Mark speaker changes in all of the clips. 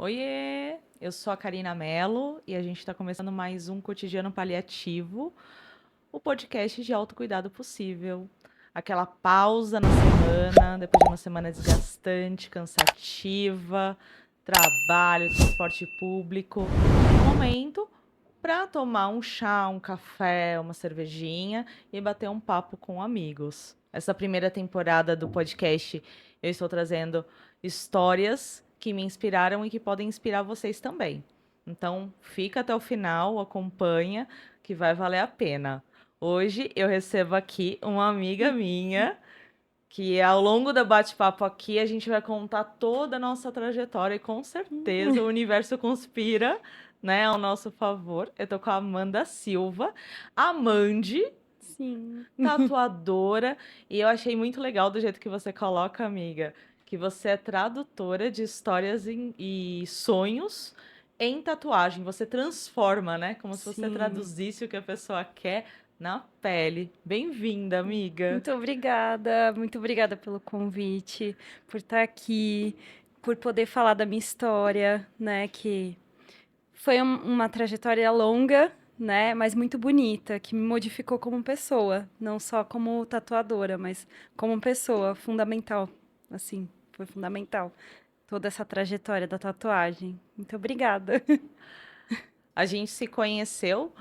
Speaker 1: Oiê, eu sou a Karina Mello e a gente está começando mais um Cotidiano Paliativo, o podcast de autocuidado possível. Aquela pausa na semana, depois de uma semana desgastante, cansativa, trabalho, transporte público. Um momento para tomar um chá, um café, uma cervejinha e bater um papo com amigos. Essa primeira temporada do podcast eu estou trazendo histórias que me inspiraram e que podem inspirar vocês também. Então, fica até o final, acompanha, que vai valer a pena. Hoje eu recebo aqui uma amiga minha, que ao longo do bate-papo aqui a gente vai contar toda a nossa trajetória e com certeza o universo conspira, né, ao nosso favor. Eu tô com a Amanda Silva, Amande,
Speaker 2: Sim.
Speaker 1: tatuadora, e eu achei muito legal do jeito que você coloca, amiga, que você é tradutora de histórias e sonhos em tatuagem. Você transforma, né? Como se você
Speaker 2: Sim.
Speaker 1: traduzisse o que a pessoa quer na pele. Bem-vinda, amiga.
Speaker 2: Muito obrigada pelo convite, por estar aqui, por poder falar da minha história, né? Que foi uma trajetória longa, né? Mas muito bonita, que me modificou como pessoa, não só como tatuadora, mas como pessoa, fundamental, assim, foi fundamental toda essa trajetória da tatuagem. Muito obrigada.
Speaker 1: A gente se conheceu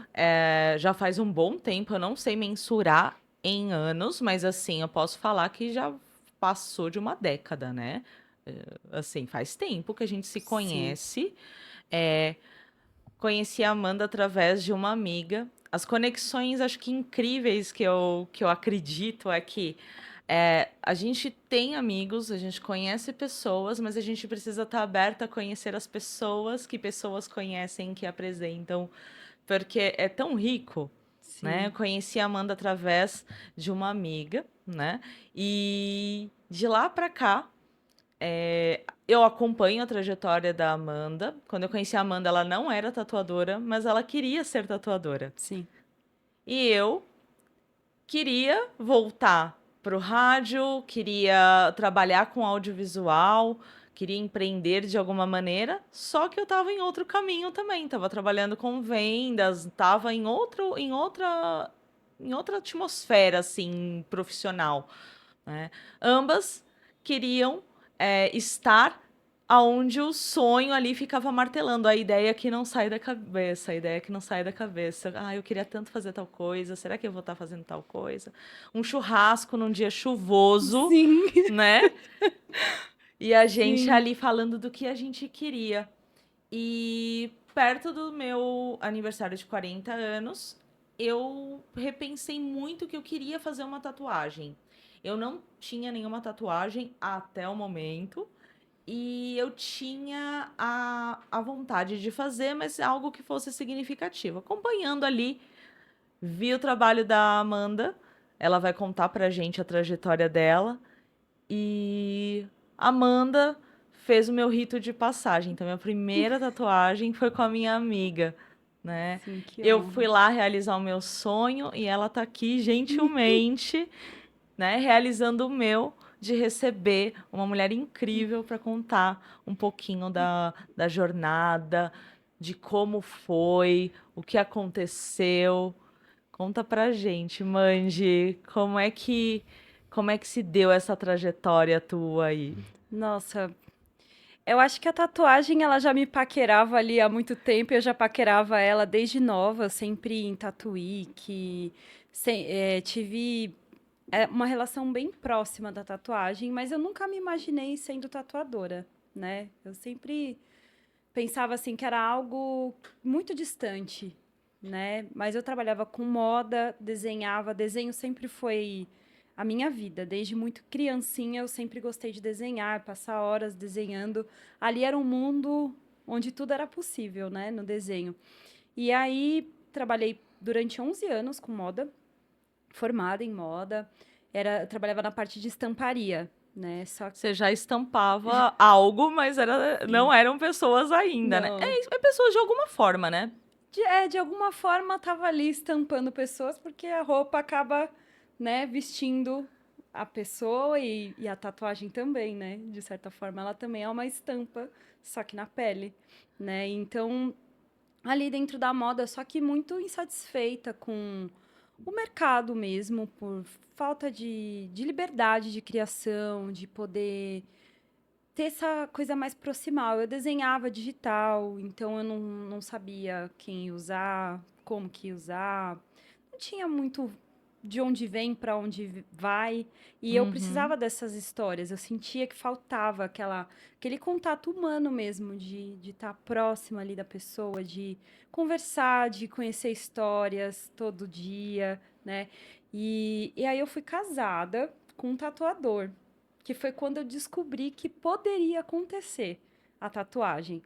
Speaker 1: já faz um bom tempo, eu não sei mensurar em anos, mas assim, eu posso falar que já passou de uma década, né? Assim, faz tempo que a gente se
Speaker 2: Sim.
Speaker 1: conhece. É, conheci a Amanda através de uma amiga. As conexões, acho que incríveis que eu acredito é que a gente tem amigos, a gente conhece pessoas, mas a gente precisa estar aberta a conhecer as pessoas que pessoas conhecem, que apresentam, porque é tão rico, né? Eu
Speaker 2: Sim.
Speaker 1: conheci a Amanda através de uma amiga, né? E de lá para cá, eu acompanho a trajetória da Amanda. Quando eu conheci a Amanda, ela não era tatuadora, mas ela queria ser tatuadora.
Speaker 2: Sim.
Speaker 1: E eu queria voltar pro rádio, queria trabalhar com audiovisual, queria empreender de alguma maneira, só que eu estava em outro caminho também, estava trabalhando com vendas, estava em outra atmosfera assim profissional, né? Ambas queriam estar aonde o sonho ali ficava martelando, a ideia que não sai da cabeça, a ideia que não sai da cabeça. Ah, eu queria tanto fazer tal coisa, será que eu vou estar fazendo tal coisa? Um churrasco num dia chuvoso,
Speaker 2: Sim.
Speaker 1: né? E a gente
Speaker 2: Sim.
Speaker 1: ali falando do que a gente queria. E perto do meu aniversário de 40 anos, eu repensei muito que eu queria fazer uma tatuagem. Eu não tinha nenhuma tatuagem até o momento. E eu tinha a vontade de fazer, mas algo que fosse significativo. Acompanhando ali, vi o trabalho da Amanda. Ela vai contar pra gente a trajetória dela. E Amanda fez o meu rito de passagem. Então, minha primeira tatuagem foi com a minha amiga, né?
Speaker 2: Sim, que
Speaker 1: Eu fui
Speaker 2: honra.
Speaker 1: lá realizar o meu sonho e ela tá aqui gentilmente, né, realizando o meu de receber uma mulher incrível para contar um pouquinho da jornada, de como foi, o que aconteceu. Conta pra gente, Mandy, como é que se deu essa trajetória tua aí?
Speaker 2: Nossa, eu acho que a tatuagem ela já me paquerava ali há muito tempo, eu já paquerava ela desde nova, sempre em Tatuí, que tive uma relação bem próxima da tatuagem, mas eu nunca me imaginei sendo tatuadora, né? Eu sempre pensava assim que era algo muito distante, né? Mas eu trabalhava com moda, desenhava, desenho sempre foi a minha vida. Desde muito criancinha eu sempre gostei de desenhar, passar horas desenhando. Ali era um mundo onde tudo era possível, né, no desenho. E aí trabalhei durante 11 anos com moda, formada em moda. Eu trabalhava na parte de estamparia, né? Só que
Speaker 1: Você já estampava algo, mas não
Speaker 2: sim,
Speaker 1: eram pessoas ainda, né?
Speaker 2: não.
Speaker 1: É, é pessoas de alguma forma, né?
Speaker 2: De alguma forma tava ali estampando pessoas, porque a roupa acaba, né, vestindo a pessoa e a tatuagem também, né? De certa forma, ela também é uma estampa, só que na pele, né? Então, ali dentro da moda, só que muito insatisfeita com o mercado mesmo, por falta de liberdade de criação, de poder ter essa coisa mais proximal. Eu desenhava digital, então eu não sabia quem ia usar, como que ia usar. Não tinha muito de onde vem para onde vai. E eu
Speaker 1: Uhum.
Speaker 2: precisava dessas histórias. Eu sentia que faltava aquele contato humano mesmo, de estar próximo ali da pessoa, de conversar, de conhecer histórias todo dia, né? E aí eu fui casada com um tatuador, que foi quando eu descobri que poderia acontecer a tatuagem.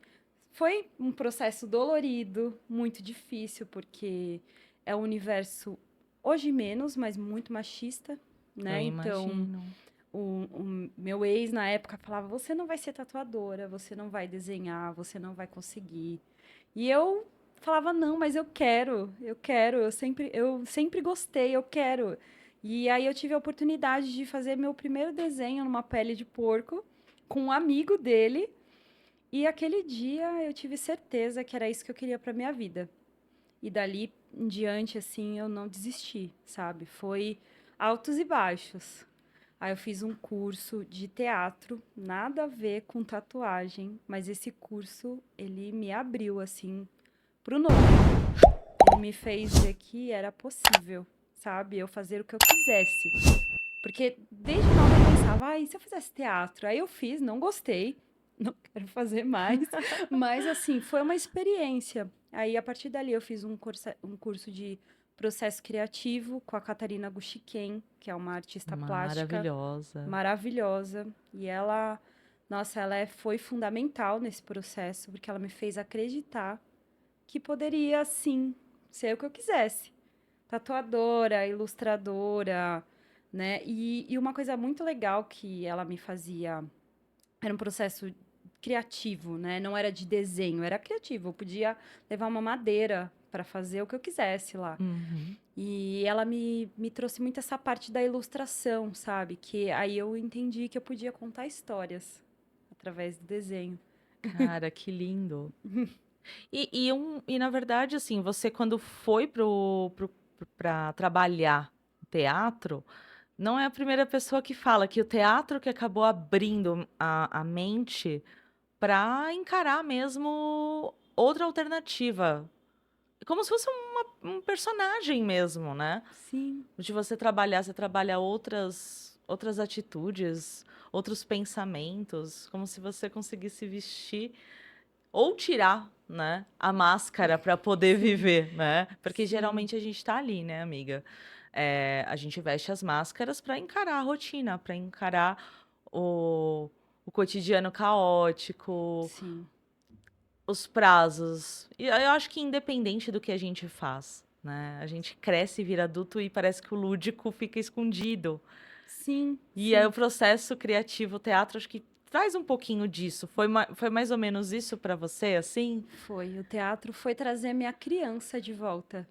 Speaker 2: Foi um processo dolorido, muito difícil, porque é um universo, hoje menos, mas muito machista,
Speaker 1: Eu
Speaker 2: né? Então,
Speaker 1: imagino.
Speaker 2: o meu ex na época falava: você não vai ser tatuadora, você não vai desenhar, você não vai conseguir. E eu falava: não, mas eu sempre gostei, eu quero. E aí eu tive a oportunidade de fazer meu primeiro desenho numa pele de porco com um amigo dele. E aquele dia eu tive certeza que era isso que eu queria para minha vida. E dali em diante, assim, eu não desisti, sabe? Foi altos e baixos. Aí eu fiz um curso de teatro, nada a ver com tatuagem, mas esse curso, ele me abriu, assim, pro novo. Ele me fez ver que era possível, sabe? Eu fazer o que eu quisesse. Porque desde nova eu pensava, ai, e se eu fizesse teatro? Aí eu fiz, não gostei, não quero fazer mais. Mas, assim, foi uma experiência. Aí, a partir dali, eu fiz um curso de processo criativo com a Catarina Guxiquem, que é uma artista plástica
Speaker 1: Maravilhosa.
Speaker 2: maravilhosa. E ela, nossa, foi fundamental nesse processo, porque ela me fez acreditar que poderia, sim, ser o que eu quisesse. Tatuadora, ilustradora, né? E uma coisa muito legal que ela me fazia era um processo criativo, né? Não era de desenho, era criativo. Eu podia levar uma madeira para fazer o que eu quisesse lá.
Speaker 1: Uhum.
Speaker 2: E ela me trouxe muito essa parte da ilustração, sabe? Que aí eu entendi que eu podia contar histórias através do desenho.
Speaker 1: Cara, que lindo. E na verdade, assim, você quando foi para trabalhar teatro, não é a primeira pessoa que fala que o teatro que acabou abrindo a mente para encarar mesmo outra alternativa. Como se fosse um personagem mesmo, né?
Speaker 2: Sim,
Speaker 1: De você trabalha outras atitudes, outros pensamentos, como se você conseguisse vestir ou tirar, né, a máscara para poder
Speaker 2: sim,
Speaker 1: viver, né? Porque
Speaker 2: sim,
Speaker 1: geralmente a gente tá ali, né, amiga? A gente veste as máscaras para encarar a rotina, para encarar o cotidiano caótico,
Speaker 2: sim.
Speaker 1: os prazos. E eu acho que independente do que a gente faz, né? A gente cresce e vira adulto e parece que o lúdico fica escondido.
Speaker 2: Sim,
Speaker 1: E aí o
Speaker 2: sim.
Speaker 1: processo criativo, o teatro, acho que traz um pouquinho disso. Foi mais ou menos isso para você, assim?
Speaker 2: Foi. O teatro foi trazer minha criança de volta.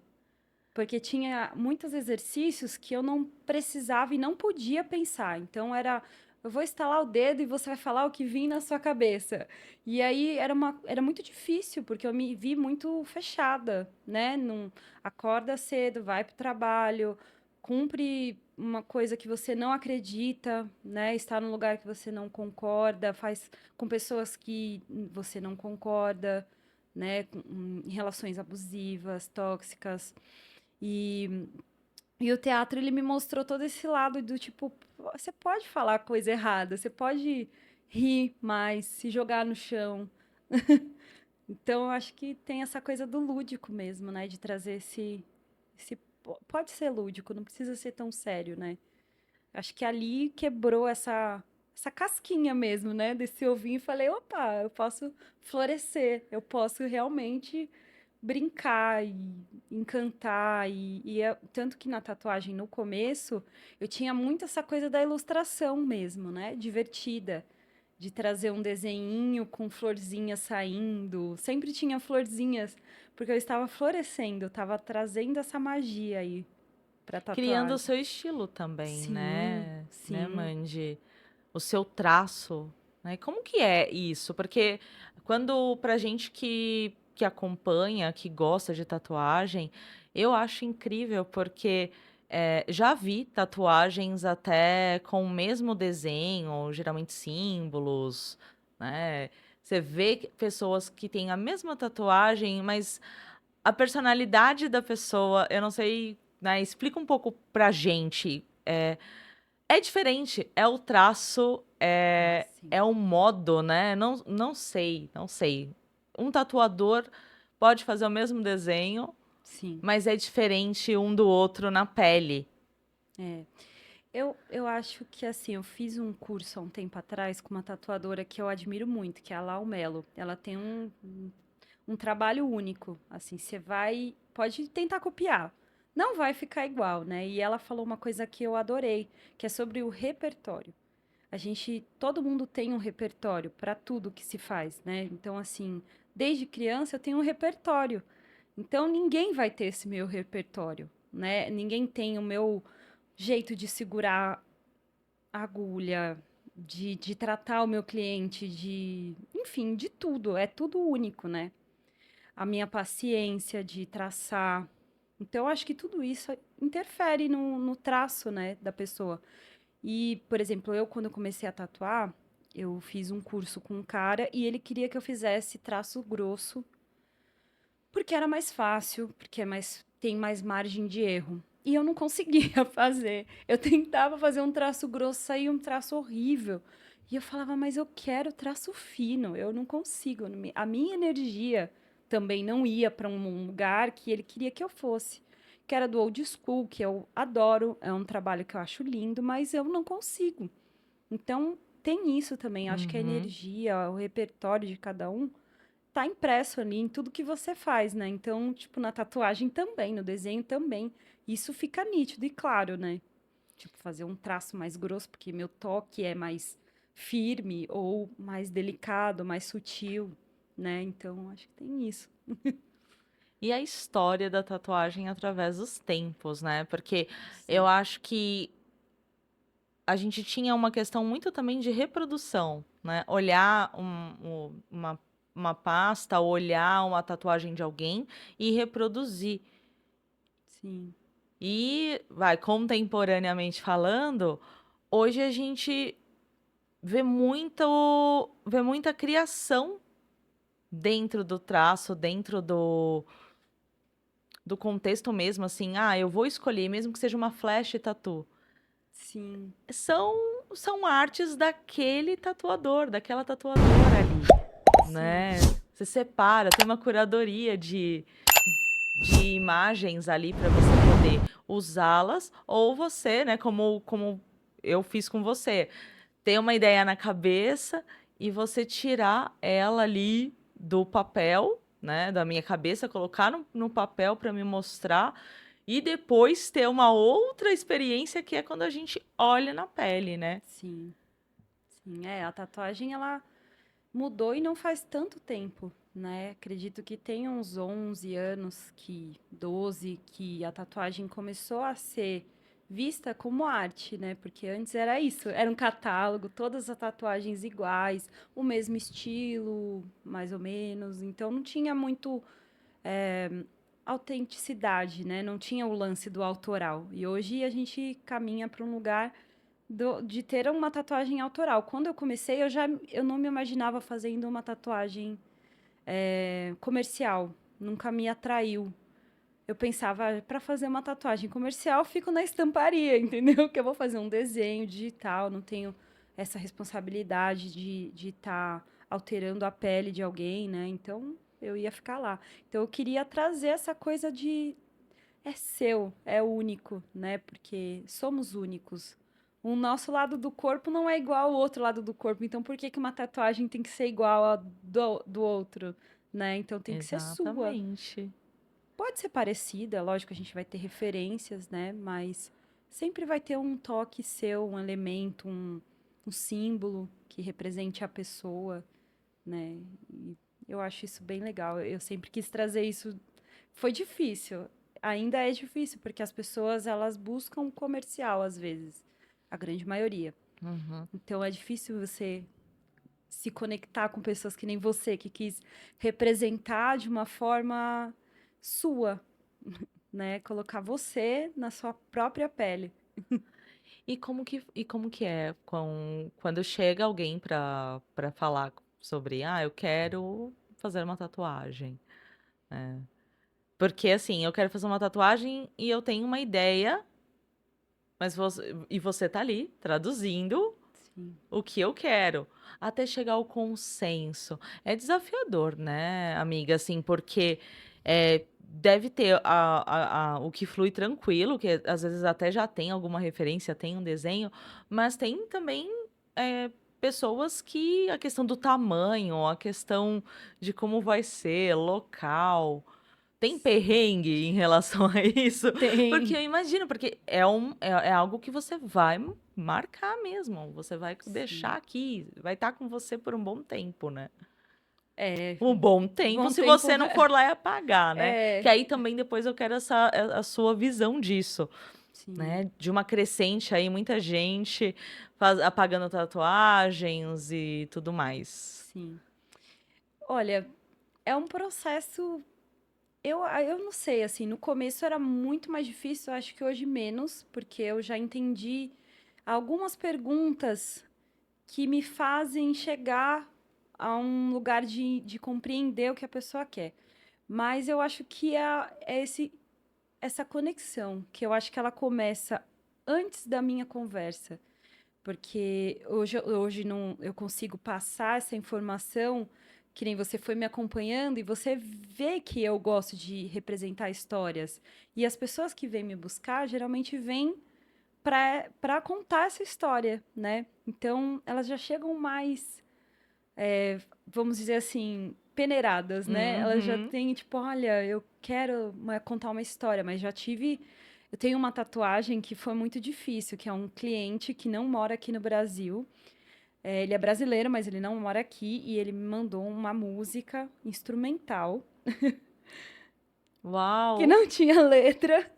Speaker 2: Porque tinha muitos exercícios que eu não precisava e não podia pensar. Então era, eu vou estalar o dedo e você vai falar o que vem na sua cabeça. E aí era muito difícil, porque eu me vi muito fechada, né? Não, acorda cedo, vai para o trabalho, cumpre uma coisa que você não acredita, né? Está num lugar que você não concorda, faz com pessoas que você não concorda, né? Em relações abusivas, tóxicas. E, e o teatro, ele me mostrou todo esse lado do tipo, você pode falar coisa errada, você pode rir mais, se jogar no chão. Então, eu acho que tem essa coisa do lúdico mesmo, né? De trazer pode ser lúdico, não precisa ser tão sério, né? Acho que ali quebrou essa casquinha mesmo, né? Desse ovinho e falei, opa, eu posso florescer, eu posso realmente brincar e encantar tanto que na tatuagem no começo eu tinha muito essa coisa da ilustração mesmo, né? Divertida, de trazer um desenhinho com florzinhas saindo, sempre tinha florzinhas, porque eu estava florescendo, eu estava trazendo essa magia aí. para
Speaker 1: Criando o
Speaker 2: tatuagem.
Speaker 1: seu estilo também,
Speaker 2: Sim,
Speaker 1: né,
Speaker 2: sim.
Speaker 1: Mandy? O seu traço, né? Como que é isso? Porque quando pra gente que acompanha, que gosta de tatuagem, eu acho incrível porque já vi tatuagens até com o mesmo desenho, geralmente símbolos, né? Você vê pessoas que têm a mesma tatuagem, mas a personalidade da pessoa, eu não sei, né? Explica um pouco pra gente. É diferente, é o traço,
Speaker 2: Ah,
Speaker 1: é
Speaker 2: sim.
Speaker 1: o modo, né? Não sei, não sei. Um tatuador pode fazer o mesmo desenho,
Speaker 2: Sim.
Speaker 1: mas é diferente um do outro na pele.
Speaker 2: É. Eu acho que assim, eu fiz um curso há um tempo atrás com uma tatuadora que eu admiro muito, que é a Lau Melo. Ela tem um trabalho único. Assim, você vai. Pode tentar copiar. Não vai ficar igual, né? E ela falou uma coisa que eu adorei, que é sobre o repertório. Todo mundo tem um repertório para tudo que se faz, né? Então, assim, desde criança eu tenho um repertório. Então, ninguém vai ter esse meu repertório, né? Ninguém tem o meu jeito de segurar a agulha, de tratar o meu cliente, enfim, de tudo. É tudo único, né? A minha paciência de traçar. Então, eu acho que tudo isso interfere no traço, né, da pessoa. E, por exemplo, eu quando comecei a tatuar, eu fiz um curso com um cara e ele queria que eu fizesse traço grosso, porque era mais fácil, porque tem mais margem de erro. E eu não conseguia fazer. Eu tentava fazer um traço grosso, saía um traço horrível. E eu falava, mas eu quero traço fino, eu não consigo. A minha energia também não ia para um lugar que ele queria que eu fosse. Que era do old school, que eu adoro, é um trabalho que eu acho lindo, mas eu não consigo. Então, tem isso também. Acho que a
Speaker 1: Uhum.
Speaker 2: energia, o repertório de cada um tá impresso ali em tudo que você faz, né? Então, tipo, na tatuagem também, no desenho também. Isso fica nítido e claro, né? Tipo, fazer um traço mais grosso, porque meu toque é mais firme ou mais delicado, mais sutil, né? Então, acho que tem isso.
Speaker 1: E a história da tatuagem através dos tempos, né? Porque eu
Speaker 2: Sim.
Speaker 1: acho que a gente tinha uma questão muito também de reprodução, né? Olhar uma pasta, olhar uma tatuagem de alguém e reproduzir.
Speaker 2: Sim.
Speaker 1: E, vai, contemporaneamente falando, hoje a gente vê muita criação dentro do traço, dentro do contexto mesmo, assim, eu vou escolher, mesmo que seja uma flash tattoo.
Speaker 2: Sim.
Speaker 1: São, são artes daquele tatuador, daquela tatuadora ali,
Speaker 2: Sim.
Speaker 1: né? Você separa, tem uma curadoria de imagens ali para você poder usá-las, ou você, né, como eu fiz com você, ter uma ideia na cabeça e você tirar ela ali do papel, né, da minha cabeça, colocar no papel para me mostrar e depois ter uma outra experiência que é quando a gente olha na pele, né?
Speaker 2: Sim. Sim. É, a tatuagem, ela mudou e não faz tanto tempo, né? Acredito que tem uns 11 anos, 12, que a tatuagem começou a ser vista como arte, né? Porque antes era isso, era um catálogo, todas as tatuagens iguais, o mesmo estilo, mais ou menos. Então não tinha muito autenticidade, né? Não tinha o lance do autoral. E hoje a gente caminha para um lugar de ter uma tatuagem autoral. Quando eu comecei, eu não me imaginava fazendo uma tatuagem comercial. Nunca me atraiu. Eu pensava, para fazer uma tatuagem comercial, eu fico na estamparia, entendeu? Que eu vou fazer um desenho digital, não tenho essa responsabilidade de estar alterando a pele de alguém, né? Então, eu ia ficar lá. Então, eu queria trazer essa coisa de é seu, é único, né? Porque somos únicos. O nosso lado do corpo não é igual ao outro lado do corpo. Então, por que que uma tatuagem tem que ser igual a do outro, né? Então, tem que ser sua.
Speaker 1: Exatamente.
Speaker 2: Pode ser parecida, lógico, a gente vai ter referências, né? Mas sempre vai ter um toque seu, um elemento, um símbolo que represente a pessoa, né? E eu acho isso bem legal. Eu sempre quis trazer isso. Foi difícil. ainda é difícil, porque as pessoas, elas buscam um comercial, às vezes, a grande maioria.
Speaker 1: Uhum.
Speaker 2: Então, é difícil você se conectar com pessoas que nem você, que quis representar de uma forma sua, né? Colocar você na sua própria pele.
Speaker 1: E como que é quando chega alguém para falar sobre: "Ah, eu quero fazer uma tatuagem", né. Porque, assim, eu quero fazer uma tatuagem e eu tenho uma ideia, mas você tá ali traduzindo
Speaker 2: Sim.
Speaker 1: o que eu quero, até chegar ao consenso. É desafiador, né, amiga, assim, porque, deve ter o que flui tranquilo, que às vezes até já tem alguma referência, tem um desenho, mas tem também, pessoas que a questão do tamanho, a questão de como vai ser, local, tem perrengue em relação a isso? Porque
Speaker 2: Tem.
Speaker 1: eu imagino, porque é algo que você vai marcar mesmo, você vai deixar
Speaker 2: Sim.
Speaker 1: aqui, vai estar com você por um bom tempo, né.
Speaker 2: É,
Speaker 1: Um bom tempo,
Speaker 2: bom
Speaker 1: se
Speaker 2: tempo.
Speaker 1: você não for lá e apagar, né. Que
Speaker 2: É,
Speaker 1: aí também depois eu quero a sua visão disso,
Speaker 2: sim,
Speaker 1: né, de uma crescente aí, muita gente apagando tatuagens e tudo mais.
Speaker 2: sim. Olha, é um processo. Eu não sei, assim, no começo era muito mais difícil, acho que hoje menos, porque eu já entendi algumas perguntas que me fazem chegar a um lugar de compreender o que a pessoa quer. Mas eu acho que essa conexão, que eu acho que ela começa antes da minha conversa. Porque hoje não, eu consigo passar essa informação, que nem você foi me acompanhando, e você vê que eu gosto de representar histórias. E as pessoas que vêm me buscar geralmente vêm para contar essa história, né? Então, elas já chegam mais, vamos dizer assim, peneiradas, né? Elas já
Speaker 1: Uhum.
Speaker 2: têm, tipo, olha, eu quero contar uma história, mas eu tenho uma tatuagem que foi muito difícil, que é um cliente que não mora aqui no Brasil. Ele é brasileiro, mas ele não mora aqui, e ele me mandou uma música instrumental que
Speaker 1: Uau!
Speaker 2: não tinha letra.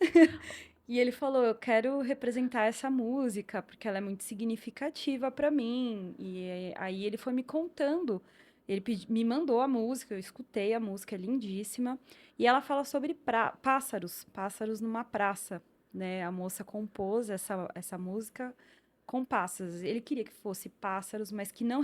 Speaker 2: E ele falou: Eu quero representar essa música, porque ela é muito significativa para mim. E aí ele foi me contando. Me mandou a música, eu escutei a música, é lindíssima. E ela fala sobre pássaros, pássaros numa praça, né? A moça compôs essa música com pássaros. Ele queria que fosse pássaros, mas que não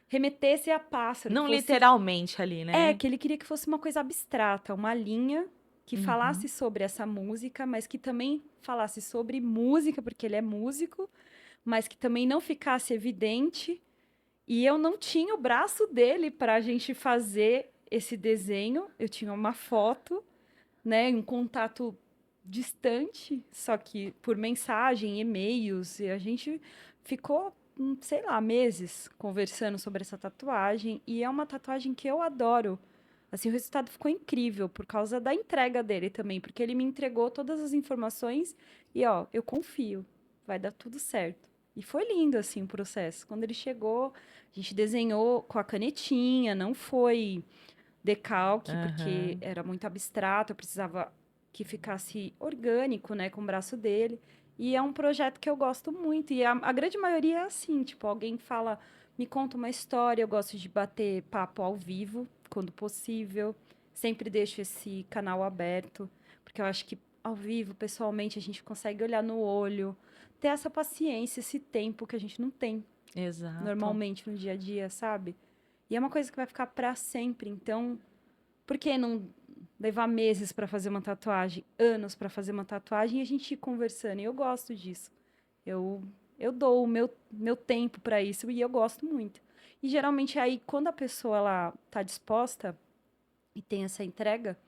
Speaker 2: remetesse a pássaro, que
Speaker 1: Não
Speaker 2: fosse.
Speaker 1: literalmente ali,
Speaker 2: É,
Speaker 1: né.
Speaker 2: que ele queria que fosse uma coisa abstrata, uma linha que
Speaker 1: Uhum.
Speaker 2: falasse sobre essa música, mas que também falasse sobre música, porque ele é músico, mas que também não ficasse evidente. E eu não tinha o braço dele para a gente fazer esse desenho. Eu tinha uma foto, né, um contato distante, só que por mensagem, e-mails, e a gente ficou, sei lá, meses conversando sobre essa tatuagem, e é uma tatuagem que eu adoro. Assim, o resultado ficou incrível por causa da entrega dele também, porque ele me entregou todas as informações e, ó, eu confio, vai dar tudo certo. E foi lindo, assim, o processo. Quando ele chegou, a gente desenhou com a canetinha, não foi decalque, porque
Speaker 1: Aham.
Speaker 2: era muito abstrato, eu precisava que ficasse orgânico, né, com o braço dele. E é um projeto que eu gosto muito. E a grande maioria é assim, tipo, alguém fala, me conta uma história, eu gosto de bater papo ao vivo, quando possível. Sempre deixo esse canal aberto, porque eu acho que ao vivo, pessoalmente, a gente consegue olhar no olho, ter essa paciência, esse tempo que a gente não tem
Speaker 1: Exato.
Speaker 2: normalmente no dia a dia, sabe? E é uma coisa que vai ficar para sempre. Então, por que não levar meses para fazer uma tatuagem, anos para fazer uma tatuagem e a gente ir conversando? E eu gosto disso. Eu, eu dou o meu tempo para isso e eu gosto muito. E geralmente aí, quando a pessoa ela tá disposta e tem essa entrega,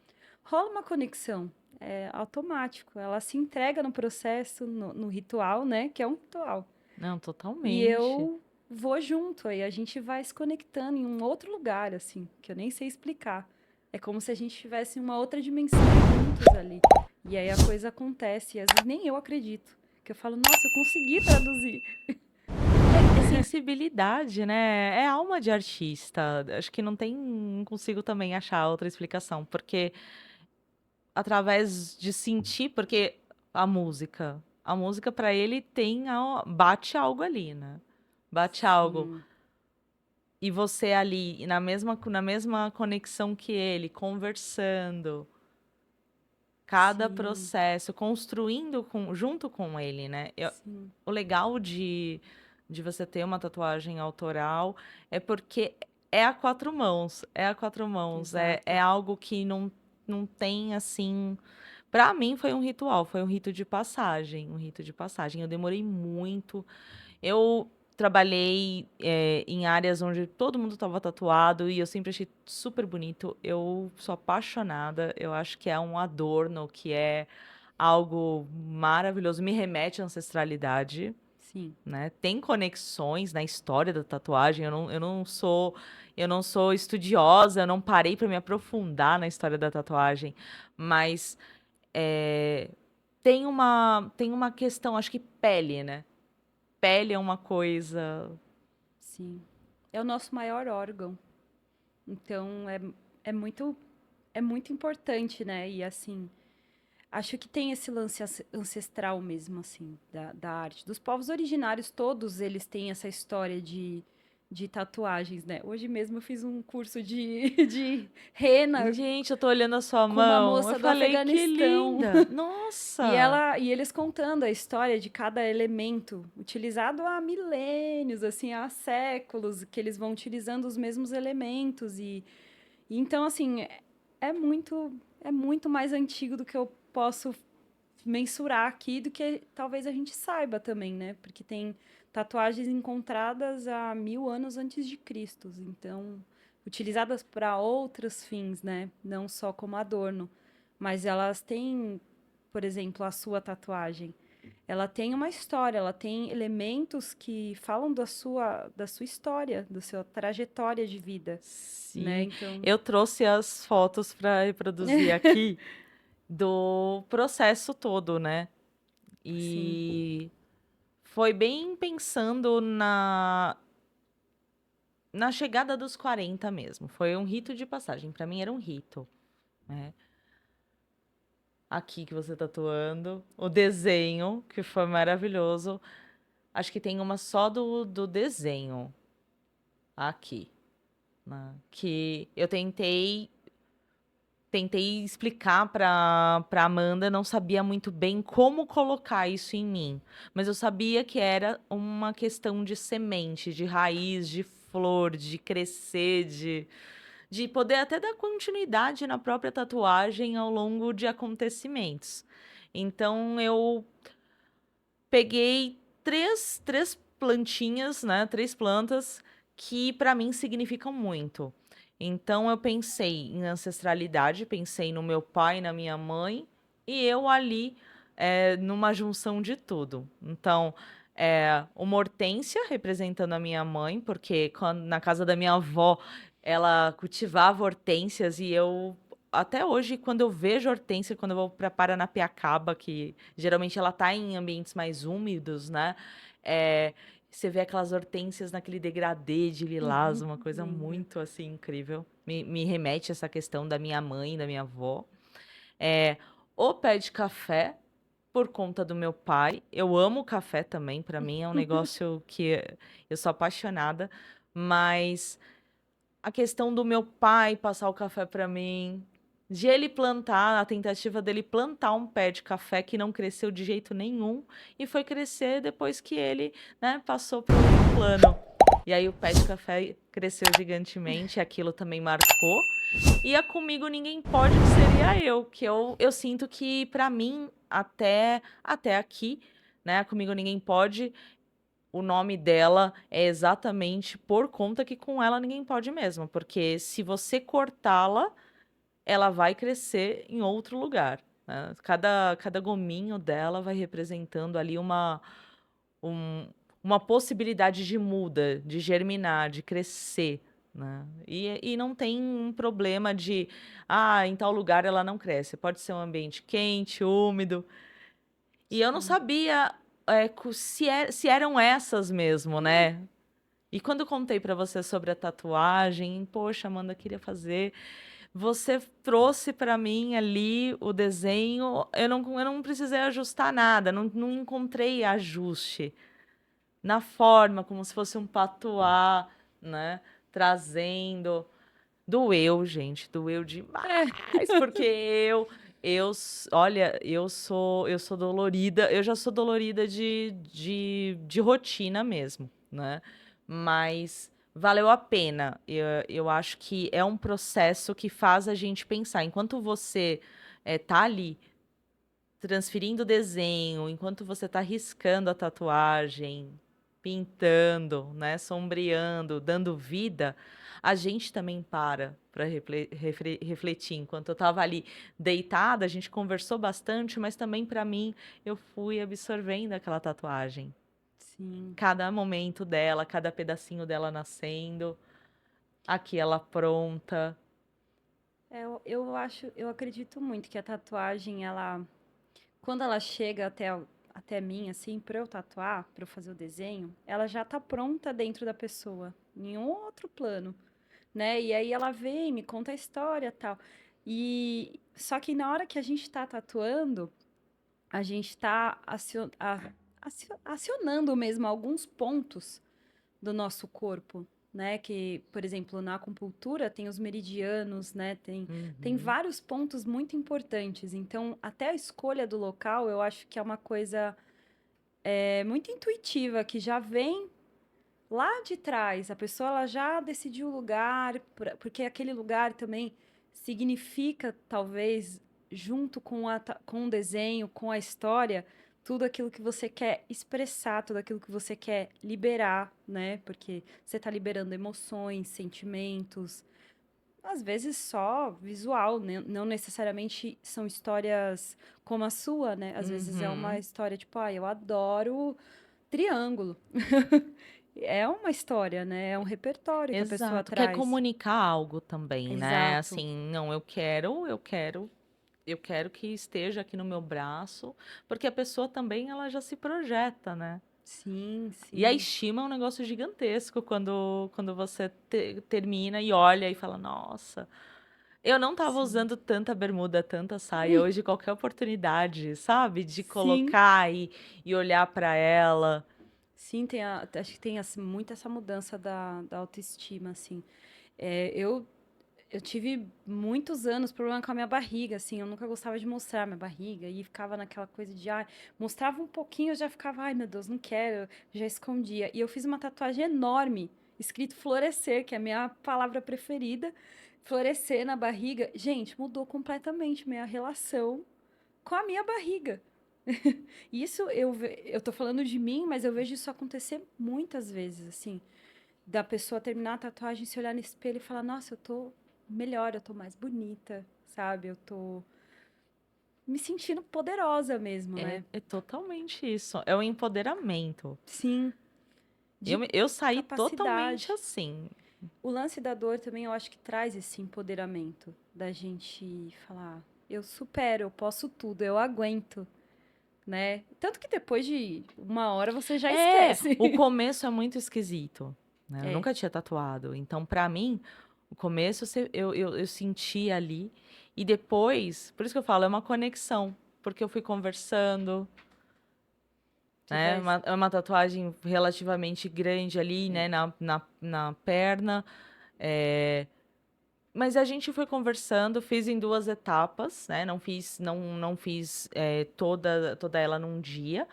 Speaker 2: rola uma conexão. É automático. Ela se entrega no processo, no ritual, né? Que é um ritual.
Speaker 1: Não,
Speaker 2: E
Speaker 1: totalmente.
Speaker 2: eu vou junto, aí a gente vai se conectando em um outro lugar, assim, que eu nem sei explicar. É como se a gente estivesse em uma outra dimensão juntos ali. E aí a coisa acontece, e às vezes nem eu acredito. Que eu falo, nossa, eu consegui traduzir.
Speaker 1: É sensibilidade, né, é alma de artista. Acho que não consigo também achar outra explicação, porque através de sentir, porque a música para ele bate algo ali, né? Bate algo.
Speaker 2: Sim,
Speaker 1: E você ali, na mesma conexão que ele, conversando, cada
Speaker 2: sim,
Speaker 1: processo, construindo junto com ele, né?
Speaker 2: sim,
Speaker 1: O legal de você ter uma tatuagem autoral é porque é a quatro mãos, é a quatro mãos, é
Speaker 2: exato.
Speaker 1: algo que não tem assim. Pra mim foi um ritual, foi um rito de passagem, um rito de passagem. Eu demorei muito. Eu trabalhei em áreas onde todo mundo estava tatuado e eu sempre achei super bonito. Eu sou apaixonada, eu acho que é um adorno, que é algo maravilhoso, me remete à ancestralidade,
Speaker 2: Sim,
Speaker 1: né? Tem conexões na história da tatuagem. Eu não sou estudiosa, eu não parei para me aprofundar na história da tatuagem, mas é, tem uma questão, acho que pele, né? Pele é uma coisa.
Speaker 2: sim. É o nosso maior órgão. Então é muito é muito importante, né? E assim, acho que tem esse lance ancestral mesmo, assim, da arte. Dos povos originários, todos eles têm essa história de tatuagens, né? Hoje mesmo eu fiz um curso de rena
Speaker 1: Gente, eu tô olhando a sua
Speaker 2: com uma
Speaker 1: mão. Eu
Speaker 2: moça do
Speaker 1: falei, que
Speaker 2: Afeganistão.
Speaker 1: linda!
Speaker 2: E
Speaker 1: Nossa!
Speaker 2: ela e eles contando a história de cada elemento, utilizado há milênios, assim, há séculos, que eles vão utilizando os mesmos elementos e então assim, é muito mais antigo do que eu posso mensurar aqui, do que talvez a gente saiba também, né? Porque tem tatuagens encontradas há 1000 anos antes de Cristo, então utilizadas para outros fins, né? Não só como adorno, mas elas têm, por exemplo, a sua tatuagem. Ela tem uma história, ela tem elementos que falam da sua história, da sua trajetória de vida, né?
Speaker 1: Sim,
Speaker 2: Então,
Speaker 1: eu trouxe as fotos para reproduzir aqui do processo todo, né?
Speaker 2: sim,
Speaker 1: E foi bem pensando na chegada dos 40 mesmo. Foi um rito de passagem. Para mim era um rito, né? Aqui que você tá tatuando, o desenho, que foi maravilhoso. Acho que tem uma só do desenho aqui, né? Que eu tentei explicar para Amanda, não sabia muito bem como colocar isso em mim, mas eu sabia que era uma questão de semente, de raiz, de flor, de crescer, de poder até dar continuidade na própria tatuagem ao longo de acontecimentos. Então eu peguei três plantinhas, né? Três plantas que para mim significam muito. Então eu pensei em ancestralidade, pensei no meu pai, na minha mãe, e eu ali numa junção de tudo. Então, uma hortênsia representando a minha mãe, porque na casa da minha avó ela cultivava hortênsias e eu até hoje, quando eu vejo hortênsia, quando eu vou para Paranapiacaba, que geralmente ela tá em ambientes mais úmidos, né? É, você vê aquelas hortênsias naquele degradê de lilás, uma coisa
Speaker 2: linda.
Speaker 1: muito assim incrível. Me remete a essa questão da minha mãe, da minha avó. É, o pé de café, por conta do meu pai. Eu amo café também, para mim é um negócio que eu sou apaixonada, mas a questão do meu pai passar o café para mim, de ele plantar, a tentativa dele plantar um pé de café que não cresceu de jeito nenhum e foi crescer depois que ele, né, passou para outro plano. E aí o pé de café cresceu gigantemente, aquilo também marcou. E a Comigo Ninguém Pode, que seria eu, que eu sinto que para mim até aqui, né, a Comigo Ninguém Pode, o nome dela é exatamente por conta que com ela ninguém pode mesmo, porque se você cortá-la, ela vai crescer em outro lugar, né? Cada gominho dela vai representando ali um- uma possibilidade de muda, de germinar, de crescer, né? E não tem um problema de, em tal lugar ela não cresce. Pode ser um ambiente quente, úmido. E eu não
Speaker 2: Sim.
Speaker 1: sabia se eram essas mesmo, né? E quando eu contei pra você sobre a tatuagem, poxa, Amanda, queria fazer. você trouxe para mim ali o desenho, eu não precisei ajustar nada, não encontrei ajuste na forma, como se fosse um patuá, né? Trazendo. Doeu, gente, doeu
Speaker 2: É.
Speaker 1: demais, porque olha, eu sou dolorida, eu já sou dolorida de rotina mesmo, né? Mas valeu a pena. Eu acho que é um processo que faz a gente pensar. Enquanto você tá ali transferindo o desenho, enquanto você tá riscando a tatuagem, pintando, né, sombreando, dando vida, a gente também para refletir. Enquanto eu tava ali deitada, a gente conversou bastante, mas também para mim eu fui absorvendo aquela tatuagem.
Speaker 2: Sim.
Speaker 1: Cada momento dela, cada pedacinho dela nascendo, aqui ela pronta.
Speaker 2: Eu acredito muito que a tatuagem, quando ela chega até mim, assim, pra eu tatuar, pra eu fazer o desenho, ela já tá pronta dentro da pessoa, em um outro plano, né? E aí ela vem, me conta a história e tal. E só que na hora que a gente tá tatuando, a gente tá acionando mesmo alguns pontos do nosso corpo, né? Que, por exemplo, na acupuntura tem os meridianos, né? Tem
Speaker 1: Uhum.
Speaker 2: vários pontos muito importantes. Então, até a escolha do local, eu acho que é uma coisa muito intuitiva, que já vem lá de trás. A pessoa ela já decidiu o lugar, porque aquele lugar também significa, talvez, junto com o desenho, com a história, tudo aquilo que você quer expressar, tudo aquilo que você quer liberar, né? Porque você está liberando emoções, sentimentos, às vezes só visual, né? Não necessariamente são histórias como a sua, né? Às vezes é uma
Speaker 1: Uhum.
Speaker 2: história tipo, eu adoro triângulo. É uma história, né? É um repertório que a pessoa
Speaker 1: Exato, quer
Speaker 2: traz.
Speaker 1: comunicar algo também, né?
Speaker 2: Exato.
Speaker 1: Assim, não, eu quero que esteja aqui no meu braço, porque a pessoa também ela já se projeta, né?
Speaker 2: Sim,
Speaker 1: E a
Speaker 2: sim,
Speaker 1: estima é um negócio gigantesco quando você termina e olha e fala, nossa, eu não tava
Speaker 2: sim.
Speaker 1: usando tanta bermuda, tanta saia, hoje qualquer oportunidade, sabe? De
Speaker 2: Sim,
Speaker 1: colocar e olhar para ela.
Speaker 2: sim, acho que tem assim, muito essa mudança da autoestima, assim. Eu tive muitos anos problema com a minha barriga, assim, eu nunca gostava de mostrar minha barriga e ficava naquela coisa de, mostrava um pouquinho, eu já ficava, ai meu Deus, não quero, já escondia. E eu fiz uma tatuagem enorme, escrito florescer, que é a minha palavra preferida, florescer na barriga. Gente, mudou completamente minha relação com a minha barriga. Isso eu tô falando de mim, mas eu vejo isso acontecer muitas vezes, assim da pessoa terminar a tatuagem, se olhar no espelho e falar: Nossa, eu tô melhor, eu tô mais bonita, sabe? Eu tô me sentindo poderosa mesmo,
Speaker 1: É,
Speaker 2: né?
Speaker 1: é totalmente isso, é o empoderamento.
Speaker 2: Sim,
Speaker 1: Eu,
Speaker 2: de
Speaker 1: eu saí totalmente
Speaker 2: capacidade.
Speaker 1: assim.
Speaker 2: O lance da dor também eu acho que traz esse empoderamento da gente falar: Eu supero, eu posso tudo, eu aguento, né? Tanto que depois de uma hora você já
Speaker 1: É,
Speaker 2: esquece.
Speaker 1: o começo é muito esquisito, né? Eu
Speaker 2: É,
Speaker 1: nunca tinha tatuado. Então, pra mim, o começo eu senti ali. E depois, por isso que eu falo, é uma conexão. Porque eu fui conversando, né?
Speaker 2: tivesse.
Speaker 1: É uma tatuagem relativamente grande ali,
Speaker 2: É.
Speaker 1: né? Na perna. É, mas a gente foi conversando, fiz em duas etapas, né? Não fiz toda ela num dia.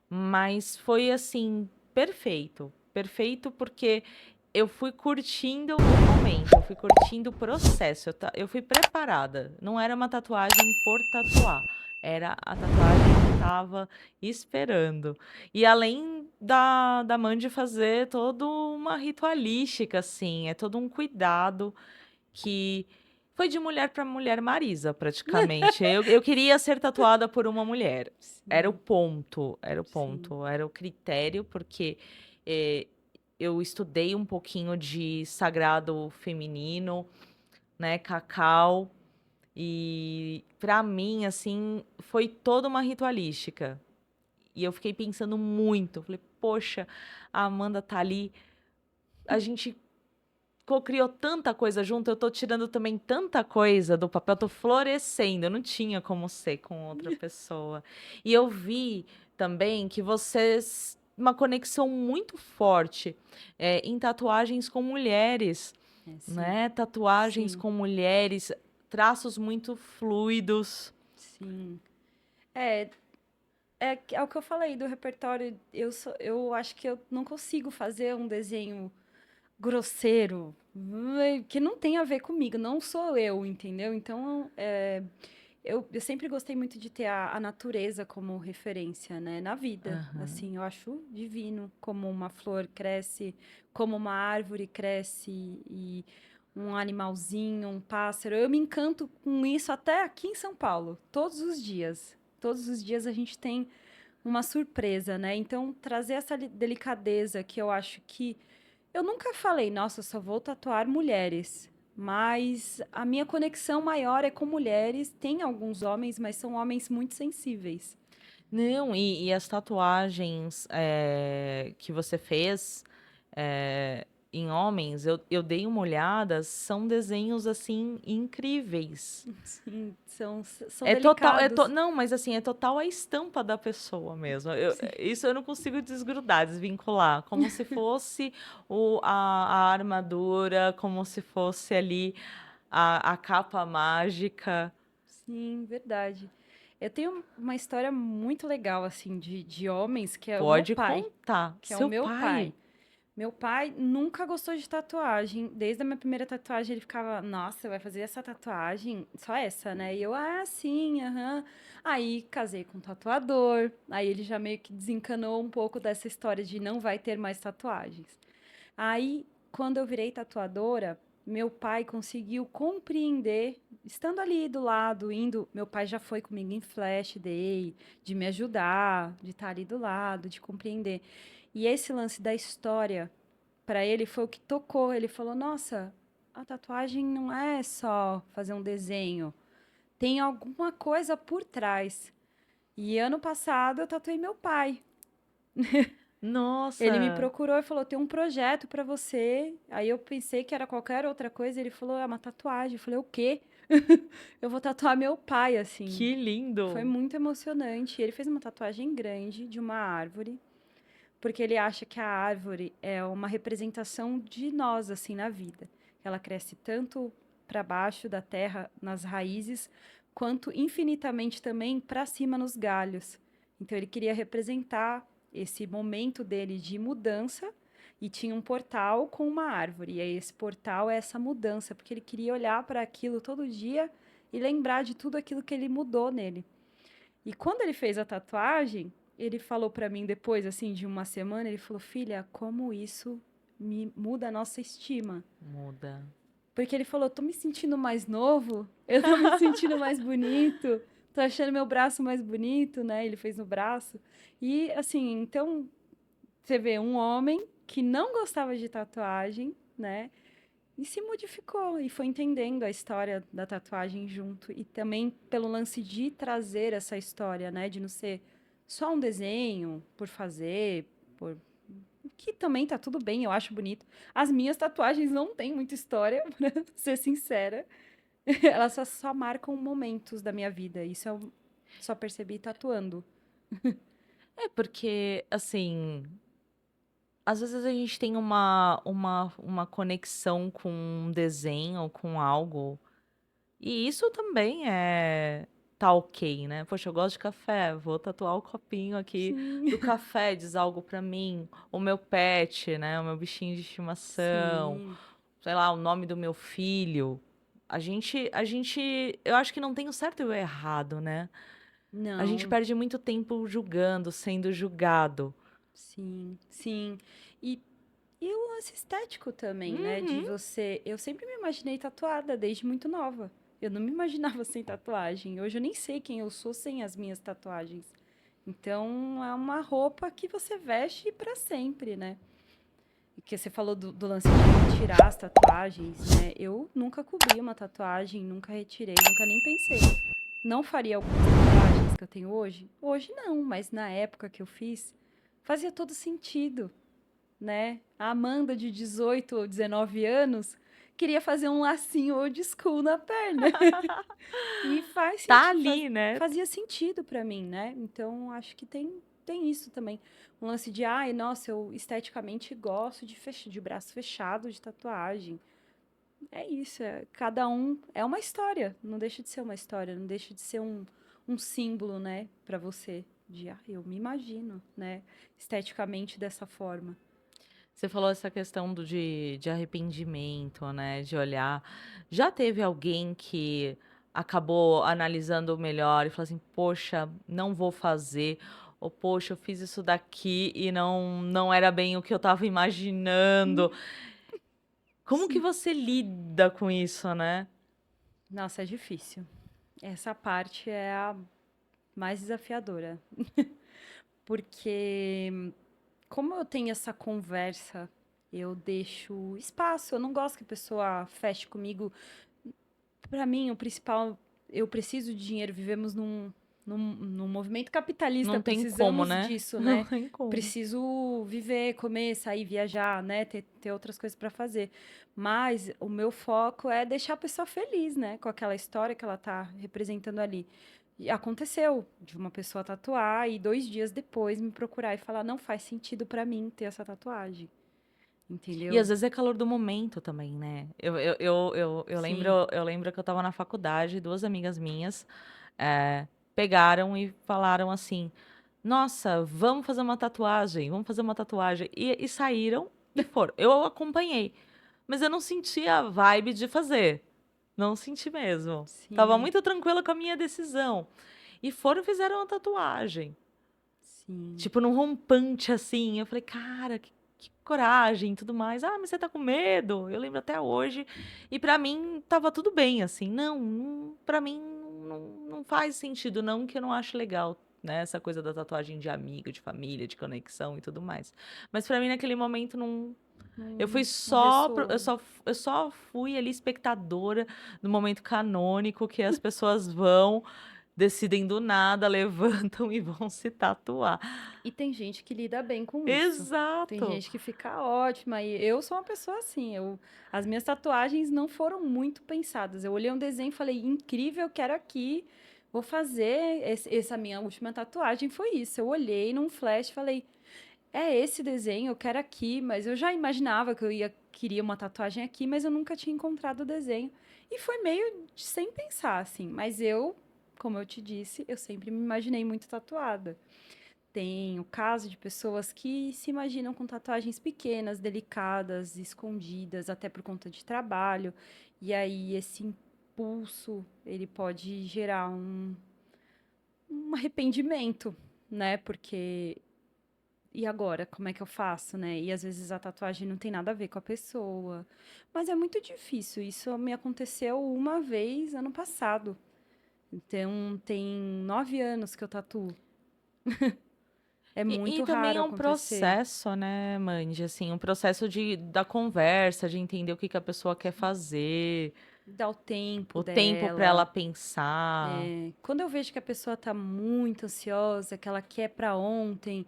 Speaker 1: Mas foi assim, perfeito. Perfeito porque eu fui curtindo o momento, eu fui curtindo o processo, eu fui preparada. Não era uma tatuagem por tatuar, era a tatuagem que estava esperando. E além da Mandy fazer toda uma ritualística, assim, é todo um cuidado que foi de mulher para mulher Marisa, praticamente. Eu queria ser tatuada por uma mulher. Era o
Speaker 2: Sim,
Speaker 1: ponto, era o
Speaker 2: sim.
Speaker 1: ponto, era o critério, porque eh, eu estudei um pouquinho de sagrado feminino, né, cacau, e para mim, assim, foi toda uma ritualística. E eu fiquei pensando muito, falei, poxa, a Amanda tá ali, a gente cocriou tanta coisa junto, eu tô tirando também tanta coisa do papel, tô florescendo, eu não tinha como ser com outra pessoa. E eu vi também que vocês uma conexão muito forte, em tatuagens com mulheres,
Speaker 2: Sim,
Speaker 1: né, tatuagens
Speaker 2: sim,
Speaker 1: com mulheres, traços muito fluidos.
Speaker 2: sim. É, é o que eu falei do repertório. Eu acho que eu não consigo fazer um desenho grosseiro, que não tem a ver comigo, não sou eu, entendeu? Então, eu sempre gostei muito de ter a natureza como referência, né, na vida.
Speaker 1: Aham.
Speaker 2: Assim, eu acho divino como uma flor cresce, como uma árvore cresce e um animalzinho, um pássaro. Eu me encanto com isso até aqui em São Paulo, todos os dias. Todos os dias a gente tem uma surpresa, né? Então, trazer essa delicadeza que eu acho que eu nunca falei, nossa, eu só vou tatuar mulheres. Mas a minha conexão maior é com mulheres. Tem alguns homens, mas são homens muito sensíveis.
Speaker 1: Não, e as tatuagens, que você fez, em homens, eu dei uma olhada, são desenhos, assim, incríveis.
Speaker 2: Sim, são
Speaker 1: É total,
Speaker 2: delicados.
Speaker 1: não, mas assim, é total a estampa da pessoa mesmo.
Speaker 2: Sim,
Speaker 1: Isso eu não consigo desgrudar, desvincular. Como se fosse a armadura, como se fosse ali a capa mágica.
Speaker 2: sim, verdade. Eu tenho uma história muito legal, assim, de homens, que é o meu
Speaker 1: Pode
Speaker 2: pai.
Speaker 1: contar.
Speaker 2: Que é o
Speaker 1: Seu
Speaker 2: meu
Speaker 1: pai?
Speaker 2: pai. Meu pai nunca gostou de tatuagem. Desde a minha primeira tatuagem, ele ficava, nossa, vai fazer essa tatuagem? Só essa, né? E eu, sim, aham. Aí casei com um tatuador. Aí ele já meio que desencanou um pouco dessa história de não vai ter mais tatuagens. Aí, quando eu virei tatuadora, meu pai conseguiu compreender, estando ali do lado, indo. Meu pai já foi comigo em Flash Day, de me ajudar, de estar ali do lado, de compreender. E esse lance da história, para ele, foi o que tocou. Ele falou: Nossa, a tatuagem não é só fazer um desenho, tem alguma coisa por trás. E ano passado eu tatuei meu pai. Ele me
Speaker 1: Nossa,
Speaker 2: procurou e falou: Tem um projeto para você. Aí eu pensei que era qualquer outra coisa. Ele falou: É uma tatuagem. Eu falei: O quê? Eu vou tatuar meu pai, assim.
Speaker 1: que
Speaker 2: Foi
Speaker 1: lindo!
Speaker 2: muito emocionante. Ele fez uma tatuagem grande de uma árvore, porque ele acha que a árvore é uma representação de nós, assim, na vida. Ela cresce tanto para baixo da terra, nas raízes, quanto infinitamente também para cima nos galhos. Então ele queria representar esse momento dele de mudança e tinha um portal com uma árvore. E aí esse portal é essa mudança, porque ele queria olhar para aquilo todo dia e lembrar de tudo aquilo que ele mudou nele. E quando ele fez a tatuagem, ele falou pra mim depois, assim, de uma semana, ele falou: Filha, como isso me muda a nossa estima.
Speaker 1: Muda.
Speaker 2: Porque ele falou: Tô me sentindo mais novo, eu tô me sentindo mais bonito, tô achando meu braço mais bonito, né? Ele fez no braço. E, assim, então, você vê um homem que não gostava de tatuagem, né? E se modificou e foi entendendo a história da tatuagem junto. E também pelo lance de trazer essa história, né? De não ser só um desenho por fazer, por... que também tá tudo bem, eu acho bonito. As minhas tatuagens não têm muita história, pra ser sincera. Elas só marcam momentos da minha vida. Isso eu só percebi tatuando.
Speaker 1: É porque, assim, às vezes a gente tem uma conexão com um desenho, com algo, e isso também tá ok, né? Poxa, eu gosto de café, vou tatuar o copinho aqui do
Speaker 2: Sim,
Speaker 1: café, diz algo pra mim. O meu pet, né? O meu bichinho de estimação,
Speaker 2: sim.
Speaker 1: sei lá, o nome do meu filho. Eu acho que não tem o certo e o errado, né? A gente
Speaker 2: Não,
Speaker 1: perde muito tempo julgando, sendo julgado.
Speaker 2: sim, sim. E E o lance estético também, né? De
Speaker 1: Uhum.
Speaker 2: você. Eu sempre me imaginei tatuada desde muito nova. Eu não me imaginava sem tatuagem. Hoje eu nem sei quem eu sou sem as minhas tatuagens. Então é uma roupa que você veste pra sempre, né? E que você falou do lance de tirar as tatuagens, né? Eu nunca cobri uma tatuagem, nunca retirei, nunca nem pensei. Não faria algumas tatuagens que eu tenho hoje? Hoje não, mas na época que eu fiz, fazia todo sentido, né? A Amanda de 18 ou 19 anos queria fazer um lacinho old school na perna. E
Speaker 1: Tá ali, né?
Speaker 2: fazia sentido pra mim, né? Então, acho que tem isso também. Um lance de, ai, nossa, eu esteticamente gosto de braço fechado, de tatuagem. É isso, cada um é uma história, não deixa de ser uma história, não deixa de ser um símbolo, né, pra você. De, eu me imagino, né, esteticamente dessa forma.
Speaker 1: Você falou essa questão de arrependimento, né? De olhar. Já teve alguém que acabou analisando melhor e falou assim: poxa, não vou fazer. Ou, poxa, eu fiz isso daqui e não era bem o que eu estava imaginando. Como que
Speaker 2: Sim.
Speaker 1: você lida com isso, né?
Speaker 2: Nossa, é difícil. Essa parte é a mais desafiadora. Porque, como eu tenho essa conversa, eu deixo espaço. Eu não gosto que a pessoa feche comigo. Para mim, o principal, eu preciso de dinheiro. Vivemos num movimento capitalista,
Speaker 1: Não tem como,
Speaker 2: precisamos
Speaker 1: né?
Speaker 2: disso,
Speaker 1: Não
Speaker 2: né?
Speaker 1: tem como.
Speaker 2: Preciso viver, comer, sair, viajar, né? Ter outras coisas para fazer. Mas o meu foco é deixar a pessoa feliz, né? Com aquela história que ela tá representando ali. E aconteceu de uma pessoa tatuar e 2 dias depois me procurar e falar: não faz sentido para mim ter essa tatuagem.
Speaker 1: E
Speaker 2: Entendeu?
Speaker 1: às vezes é calor do momento também, né?
Speaker 2: Sim.
Speaker 1: Eu lembro que eu estava na faculdade, duas amigas minhas pegaram e falaram assim: nossa, vamos fazer uma tatuagem. E saíram e foram. Eu acompanhei, mas eu não senti a vibe de fazer. Não senti mesmo. Tava
Speaker 2: Sim.
Speaker 1: muito tranquila com a minha decisão. E foram e fizeram a tatuagem.
Speaker 2: Sim.
Speaker 1: Tipo, num rompante assim. Eu falei, cara, que coragem e tudo mais. Ah, mas você tá com medo? Eu lembro até hoje. E pra mim tava tudo bem, assim. Pra mim não faz sentido, não, que eu não acho legal, né? Essa coisa da tatuagem de amigo, de família, de conexão e tudo mais. Mas pra mim naquele momento não. Eu fui
Speaker 2: Não
Speaker 1: só,
Speaker 2: ressoou.
Speaker 1: eu só fui ali espectadora do momento canônico que as pessoas vão, decidem do nada, levantam e vão se tatuar.
Speaker 2: E tem gente que lida bem com isso. Tem
Speaker 1: Exato.
Speaker 2: gente que fica ótima. E eu sou uma pessoa assim. As minhas tatuagens não foram muito pensadas. Eu olhei um desenho e falei, incrível, quero aqui. Vou fazer. Essa minha última tatuagem foi isso. Eu olhei num flash e falei, é esse desenho, eu quero aqui. Mas eu já imaginava que queria uma tatuagem aqui, mas eu nunca tinha encontrado o desenho. E foi meio sem pensar, assim. Mas eu, como eu te disse, eu sempre me imaginei muito tatuada. Tem o caso de pessoas que se imaginam com tatuagens pequenas, delicadas, escondidas, até por conta de trabalho. E aí esse impulso, ele pode gerar um arrependimento, né? Porque e agora, como é que eu faço, né? E às vezes a tatuagem não tem nada a ver com a pessoa. Mas é muito difícil. Isso me aconteceu uma vez ano passado. Então tem 9 anos que eu tatuo. É
Speaker 1: E
Speaker 2: muito
Speaker 1: também
Speaker 2: raro
Speaker 1: é um
Speaker 2: acontecer.
Speaker 1: processo, né, Mandy? Assim, um processo da conversa, de entender o que que a pessoa quer fazer,
Speaker 2: Dá o tempo
Speaker 1: o tempo para ela
Speaker 2: dela.
Speaker 1: pensar.
Speaker 2: Quando eu vejo que a pessoa tá muito ansiosa, que ela quer pra ontem,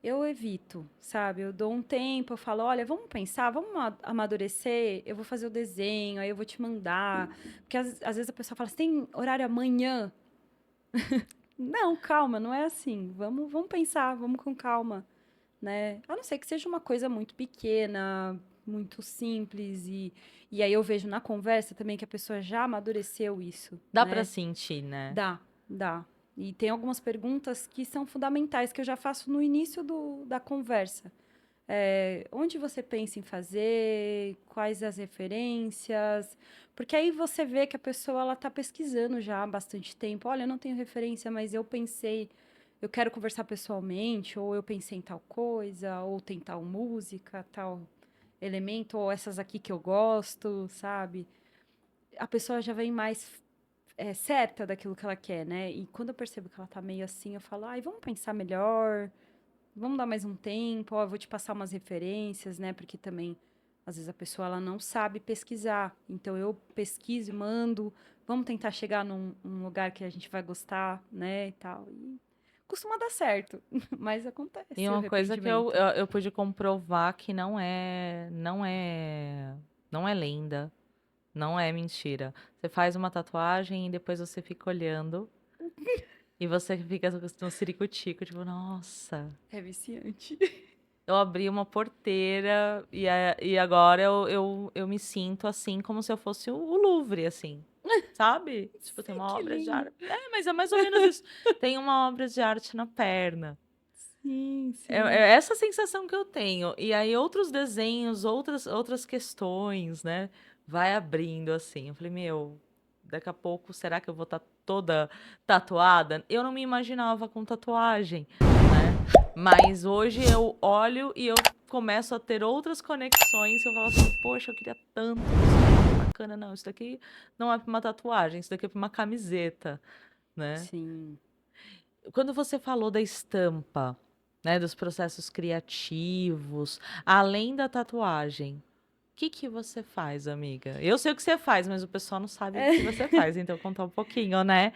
Speaker 2: eu evito, sabe? Eu dou um tempo, eu falo, olha, vamos pensar, vamos amadurecer, eu vou fazer o desenho, aí eu vou te mandar. Porque às vezes a pessoa fala, você tem horário amanhã? Não, calma, não é assim. Vamos pensar, vamos com calma, né? A não ser que seja uma coisa muito pequena, muito simples, e aí eu vejo na conversa também que a pessoa já amadureceu isso,
Speaker 1: Dá para
Speaker 2: né?
Speaker 1: sentir, né?
Speaker 2: Dá. E tem algumas perguntas que são fundamentais, que eu já faço no início da conversa. Onde você pensa em fazer? Quais as referências? Porque aí você vê que a pessoa ela está pesquisando já há bastante tempo. Olha, eu não tenho referência, mas eu pensei, eu quero conversar pessoalmente, ou eu pensei em tal coisa, ou tem tal música, tal elemento, ou essas aqui que eu gosto, sabe? A pessoa já vem mais certa daquilo que ela quer, né? E quando eu percebo que ela tá meio assim, eu falo, ai, vamos pensar melhor, vamos dar mais um tempo, ó, eu vou te passar umas referências, né? Porque também, às vezes, a pessoa ela não sabe pesquisar. Então eu pesquiso e mando, vamos tentar chegar num lugar que a gente vai gostar, né? E tal. E costuma dar certo, mas
Speaker 1: E
Speaker 2: acontece o
Speaker 1: uma coisa que eu,
Speaker 2: arrependimento.
Speaker 1: eu, eu pude comprovar que não é lenda. Não é mentira. Você faz uma tatuagem e depois você fica olhando e você fica no ciricutico, tipo, nossa,
Speaker 2: É viciante.
Speaker 1: eu abri uma porteira e agora eu me sinto assim como se eu fosse o Louvre, assim. Sabe? Tipo, tem
Speaker 2: Sim,
Speaker 1: uma
Speaker 2: que
Speaker 1: obra de
Speaker 2: lindo.
Speaker 1: arte. É, mas é mais ou menos isso. Tem uma obra de arte na perna.
Speaker 2: Sim,
Speaker 1: É
Speaker 2: sim.
Speaker 1: essa sensação que eu tenho. E aí outros desenhos, outras questões, né? Vai abrindo assim. Eu falei, meu, daqui a pouco será que eu vou estar toda tatuada? Eu não me imaginava com tatuagem, né? Mas hoje eu olho e eu começo a ter outras conexões que eu falo assim, poxa, eu queria tanto isso aqui, bacana. Não, isso daqui não é para uma tatuagem, isso daqui é para uma camiseta, né?
Speaker 2: Sim.
Speaker 1: Quando você falou da estampa, né, dos processos criativos, além da tatuagem, o que que você faz, amiga? Eu sei o que você faz, mas o pessoal não sabe o que você faz, então contar um pouquinho, né?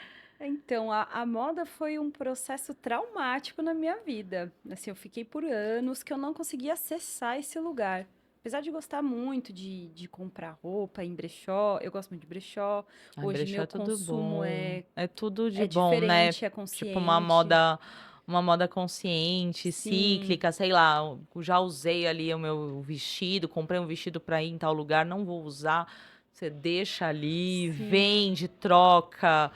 Speaker 2: Então, a moda foi um processo traumático na minha vida. Assim, eu fiquei por anos que eu não conseguia acessar esse lugar. Apesar de gostar muito de comprar roupa em brechó, eu gosto muito de brechó.
Speaker 1: Ai,
Speaker 2: Hoje
Speaker 1: brechó
Speaker 2: meu
Speaker 1: é tudo
Speaker 2: consumo
Speaker 1: bom. É tudo de
Speaker 2: é
Speaker 1: bom, né?
Speaker 2: diferente, é
Speaker 1: Tipo
Speaker 2: consciente.
Speaker 1: uma moda consciente,
Speaker 2: Sim,
Speaker 1: cíclica, sei lá. Eu já usei ali o meu vestido, comprei um vestido para ir em tal lugar, não vou usar. Você deixa ali,
Speaker 2: sim,
Speaker 1: vende, troca.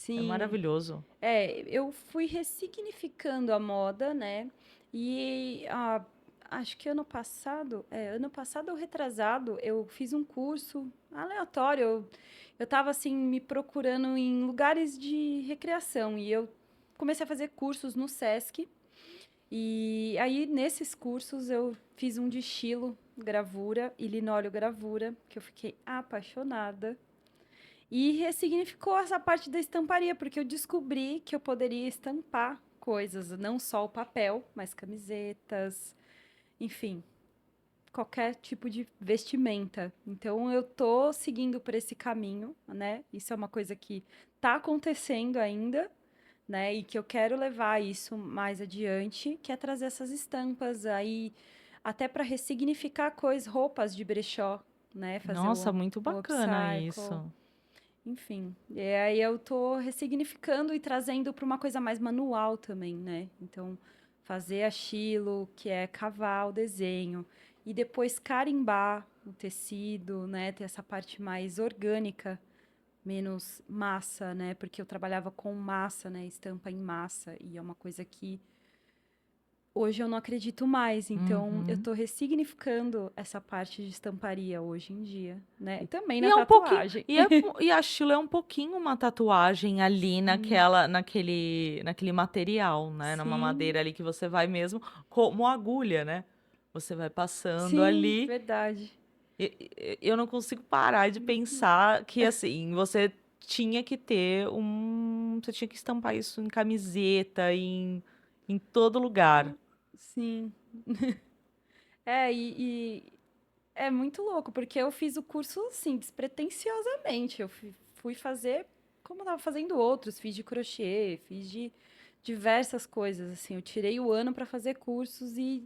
Speaker 1: É
Speaker 2: sim.
Speaker 1: maravilhoso.
Speaker 2: Eu fui ressignificando a moda, né? E acho que ano passado ou retrasado, eu fiz um curso aleatório. Eu tava assim me procurando em lugares de recreação e eu comecei a fazer cursos no Sesc. E aí nesses cursos eu fiz um de estilo, gravura e linóleo gravura, que eu fiquei apaixonada. E ressignificou essa parte da estamparia, porque eu descobri que eu poderia estampar coisas, não só o papel, mas camisetas, enfim, qualquer tipo de vestimenta. Então eu tô seguindo por esse caminho, né? Isso é uma coisa que tá acontecendo ainda, né? E que eu quero levar isso mais adiante, que é trazer essas estampas aí até para ressignificar coisas, roupas de brechó, né? Fazer
Speaker 1: Nossa, muito
Speaker 2: o
Speaker 1: bacana
Speaker 2: upcycle.
Speaker 1: isso.
Speaker 2: Enfim, e aí eu tô ressignificando e trazendo para uma coisa mais manual também, né? Então, fazer achilo, que é cavar o desenho, e depois carimbar o tecido, né? Ter essa parte mais orgânica, menos massa, né? Porque eu trabalhava com massa, né? Estampa em massa, e é uma coisa que hoje eu não acredito mais, então eu
Speaker 1: Uhum.
Speaker 2: tô ressignificando essa parte de estamparia hoje em dia, né? Também
Speaker 1: E
Speaker 2: na
Speaker 1: é um pouquinho,
Speaker 2: tatuagem.
Speaker 1: e a Sheila é um pouquinho uma tatuagem ali
Speaker 2: Sim,
Speaker 1: naquele material, né? Numa
Speaker 2: sim.
Speaker 1: madeira ali que você vai mesmo, como agulha, né? Você vai passando
Speaker 2: Sim,
Speaker 1: ali.
Speaker 2: verdade.
Speaker 1: Eu não consigo parar de pensar que, assim, você tinha que ter um. Você tinha que estampar isso em camiseta, em todo lugar.
Speaker 2: Sim. E é muito louco, porque eu fiz o curso, assim, despretensiosamente. Eu fui fazer como eu tava fazendo outros, fiz de crochê, fiz de diversas coisas, assim. Eu tirei o ano para fazer cursos e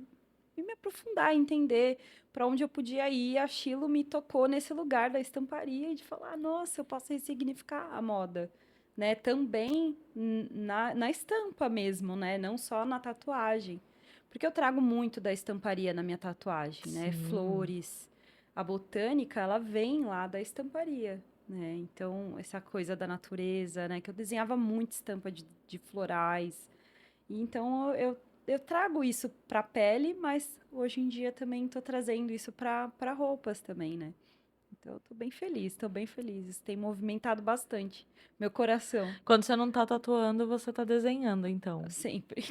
Speaker 2: me aprofundar, entender para onde eu podia ir. A Chilo me tocou nesse lugar da estamparia e de falar, nossa, eu posso ressignificar a moda, né? Também na estampa mesmo, né? Não só na tatuagem. Porque eu trago muito da estamparia na minha tatuagem, né?
Speaker 1: Sim.
Speaker 2: Flores. A botânica, ela vem lá da estamparia, né? Então, essa coisa da natureza, né? Que eu desenhava muito estampa de florais. E então eu trago isso para a pele, mas hoje em dia também estou trazendo isso para roupas também, né? Então eu tô bem feliz, estou bem feliz. Isso tem movimentado bastante meu coração.
Speaker 1: Quando você não tá tatuando, você tá desenhando, então.
Speaker 2: Sempre.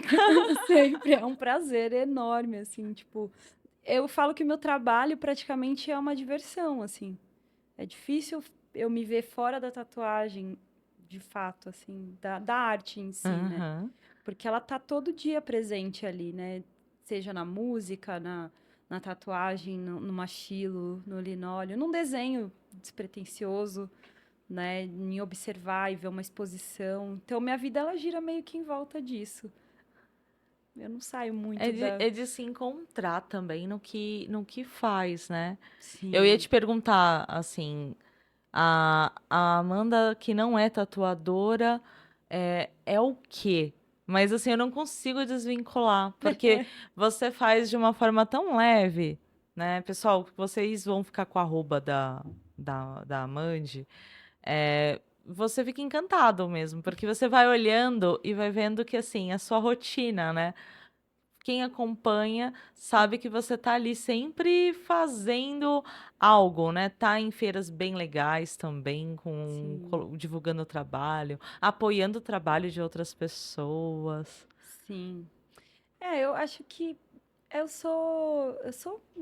Speaker 2: Sempre é um prazer enorme, assim, tipo, eu falo que meu trabalho praticamente é uma diversão, assim. É difícil eu me ver fora da tatuagem, de fato, assim, da arte em si, né?
Speaker 1: Aham.
Speaker 2: Porque ela tá todo dia presente ali, né? Seja na música, na tatuagem, no machilo, no linóleo, num desenho despretensioso, né? Em observar e ver uma exposição. Então, minha vida, ela gira meio que em volta disso. Eu não saio muito da...
Speaker 1: É de se encontrar também no que faz, né? Eu ia
Speaker 2: Sim.
Speaker 1: te perguntar, assim, A Amanda, que não é tatuadora, é o quê? Mas assim, eu não consigo desvincular, porque você faz de uma forma tão leve, né? Pessoal, vocês vão ficar com a arroba da Amande, você fica encantado mesmo, porque você vai olhando e vai vendo que assim, a sua rotina, né? Quem acompanha sabe que você tá ali sempre fazendo algo, né? Tá em feiras bem legais também,
Speaker 2: Sim,
Speaker 1: divulgando o trabalho, apoiando o trabalho de outras pessoas.
Speaker 2: sim. Eu acho que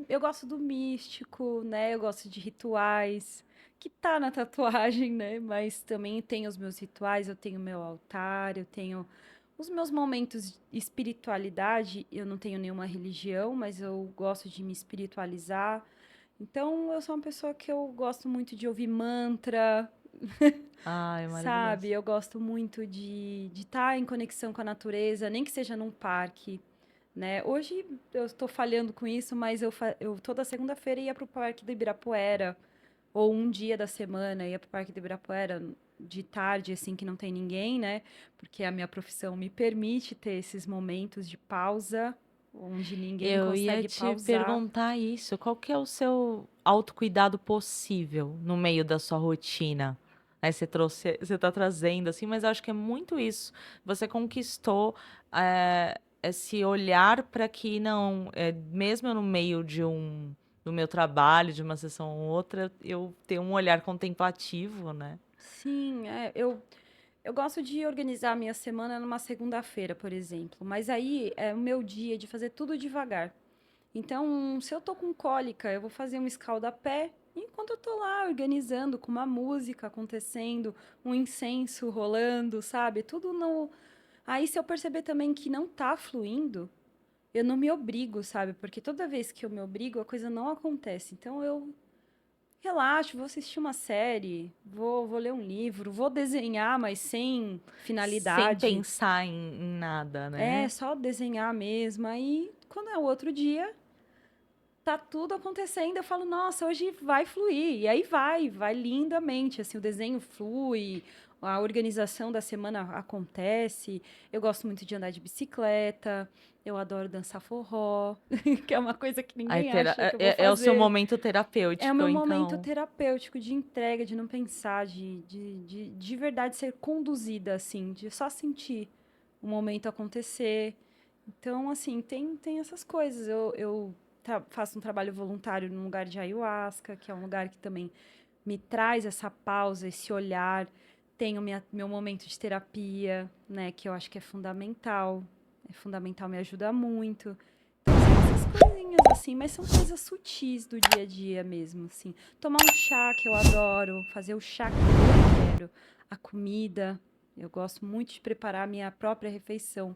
Speaker 2: eu gosto do místico, né? Eu gosto de rituais, que tá na tatuagem, né? Mas também tenho os meus rituais, eu tenho meu altar, eu tenho os meus momentos de espiritualidade. Eu não tenho nenhuma religião, mas eu gosto de me espiritualizar. Então, eu sou uma pessoa que eu gosto muito de ouvir mantra,
Speaker 1: Ai,
Speaker 2: sabe?
Speaker 1: maravilhoso.
Speaker 2: Eu gosto muito de estar em conexão com a natureza, nem que seja num parque, né? Hoje eu estou falhando com isso, mas eu toda segunda-feira ia para o Parque do Ibirapuera, ou um dia da semana ia para o Parque do Ibirapuera de tarde, assim, que não tem ninguém, né? Porque a minha profissão me permite ter esses momentos de pausa, onde ninguém
Speaker 1: Eu ia
Speaker 2: consegue
Speaker 1: te
Speaker 2: pausar.
Speaker 1: perguntar isso. Qual que é o seu autocuidado possível no meio da sua rotina? Aí você tá trazendo assim, mas eu acho que é muito isso. Você conquistou esse olhar para que não, mesmo no meio do meu trabalho, de uma sessão ou outra, eu ter um olhar contemplativo, né?
Speaker 2: Sim, eu gosto de organizar a minha semana numa segunda-feira, por exemplo, mas aí é o meu dia de fazer tudo devagar. Então, se eu tô com cólica, eu vou fazer um escaldapé enquanto eu tô lá organizando, com uma música acontecendo, um incenso rolando, sabe? Tudo no. Aí, se eu perceber também que não tá fluindo, eu não me obrigo, sabe? Porque toda vez que eu me obrigo, a coisa não acontece. Então, eu relaxo, vou assistir uma série, vou ler um livro, vou desenhar, mas sem
Speaker 1: Sem
Speaker 2: finalidade.
Speaker 1: pensar em nada,
Speaker 2: É
Speaker 1: né?
Speaker 2: só desenhar mesmo. Aí, quando é o outro dia, tá tudo acontecendo, eu falo, nossa, hoje vai fluir. E aí vai lindamente, assim, o desenho flui, a organização da semana acontece. Eu gosto muito de andar de bicicleta, eu adoro dançar forró, que é uma coisa que
Speaker 1: Aí
Speaker 2: ninguém acha que eu vou
Speaker 1: é o seu
Speaker 2: fazer.
Speaker 1: momento
Speaker 2: É o
Speaker 1: terapêutico,
Speaker 2: meu momento
Speaker 1: então.
Speaker 2: terapêutico de entrega, de não pensar, de verdade ser conduzida, assim, de só sentir o momento acontecer. Então, assim, tem essas coisas. Eu faço um trabalho voluntário num lugar de ayahuasca, que é um lugar que também me traz essa pausa, esse olhar. Tenho meu momento de terapia, né, que eu acho que é fundamental. É fundamental, me ajuda muito. Então, são essas coisinhas, assim, mas são coisas sutis do dia a dia mesmo, assim. Tomar um chá, que eu adoro, fazer o chá que eu quero, a comida. Eu gosto muito de preparar a minha própria refeição.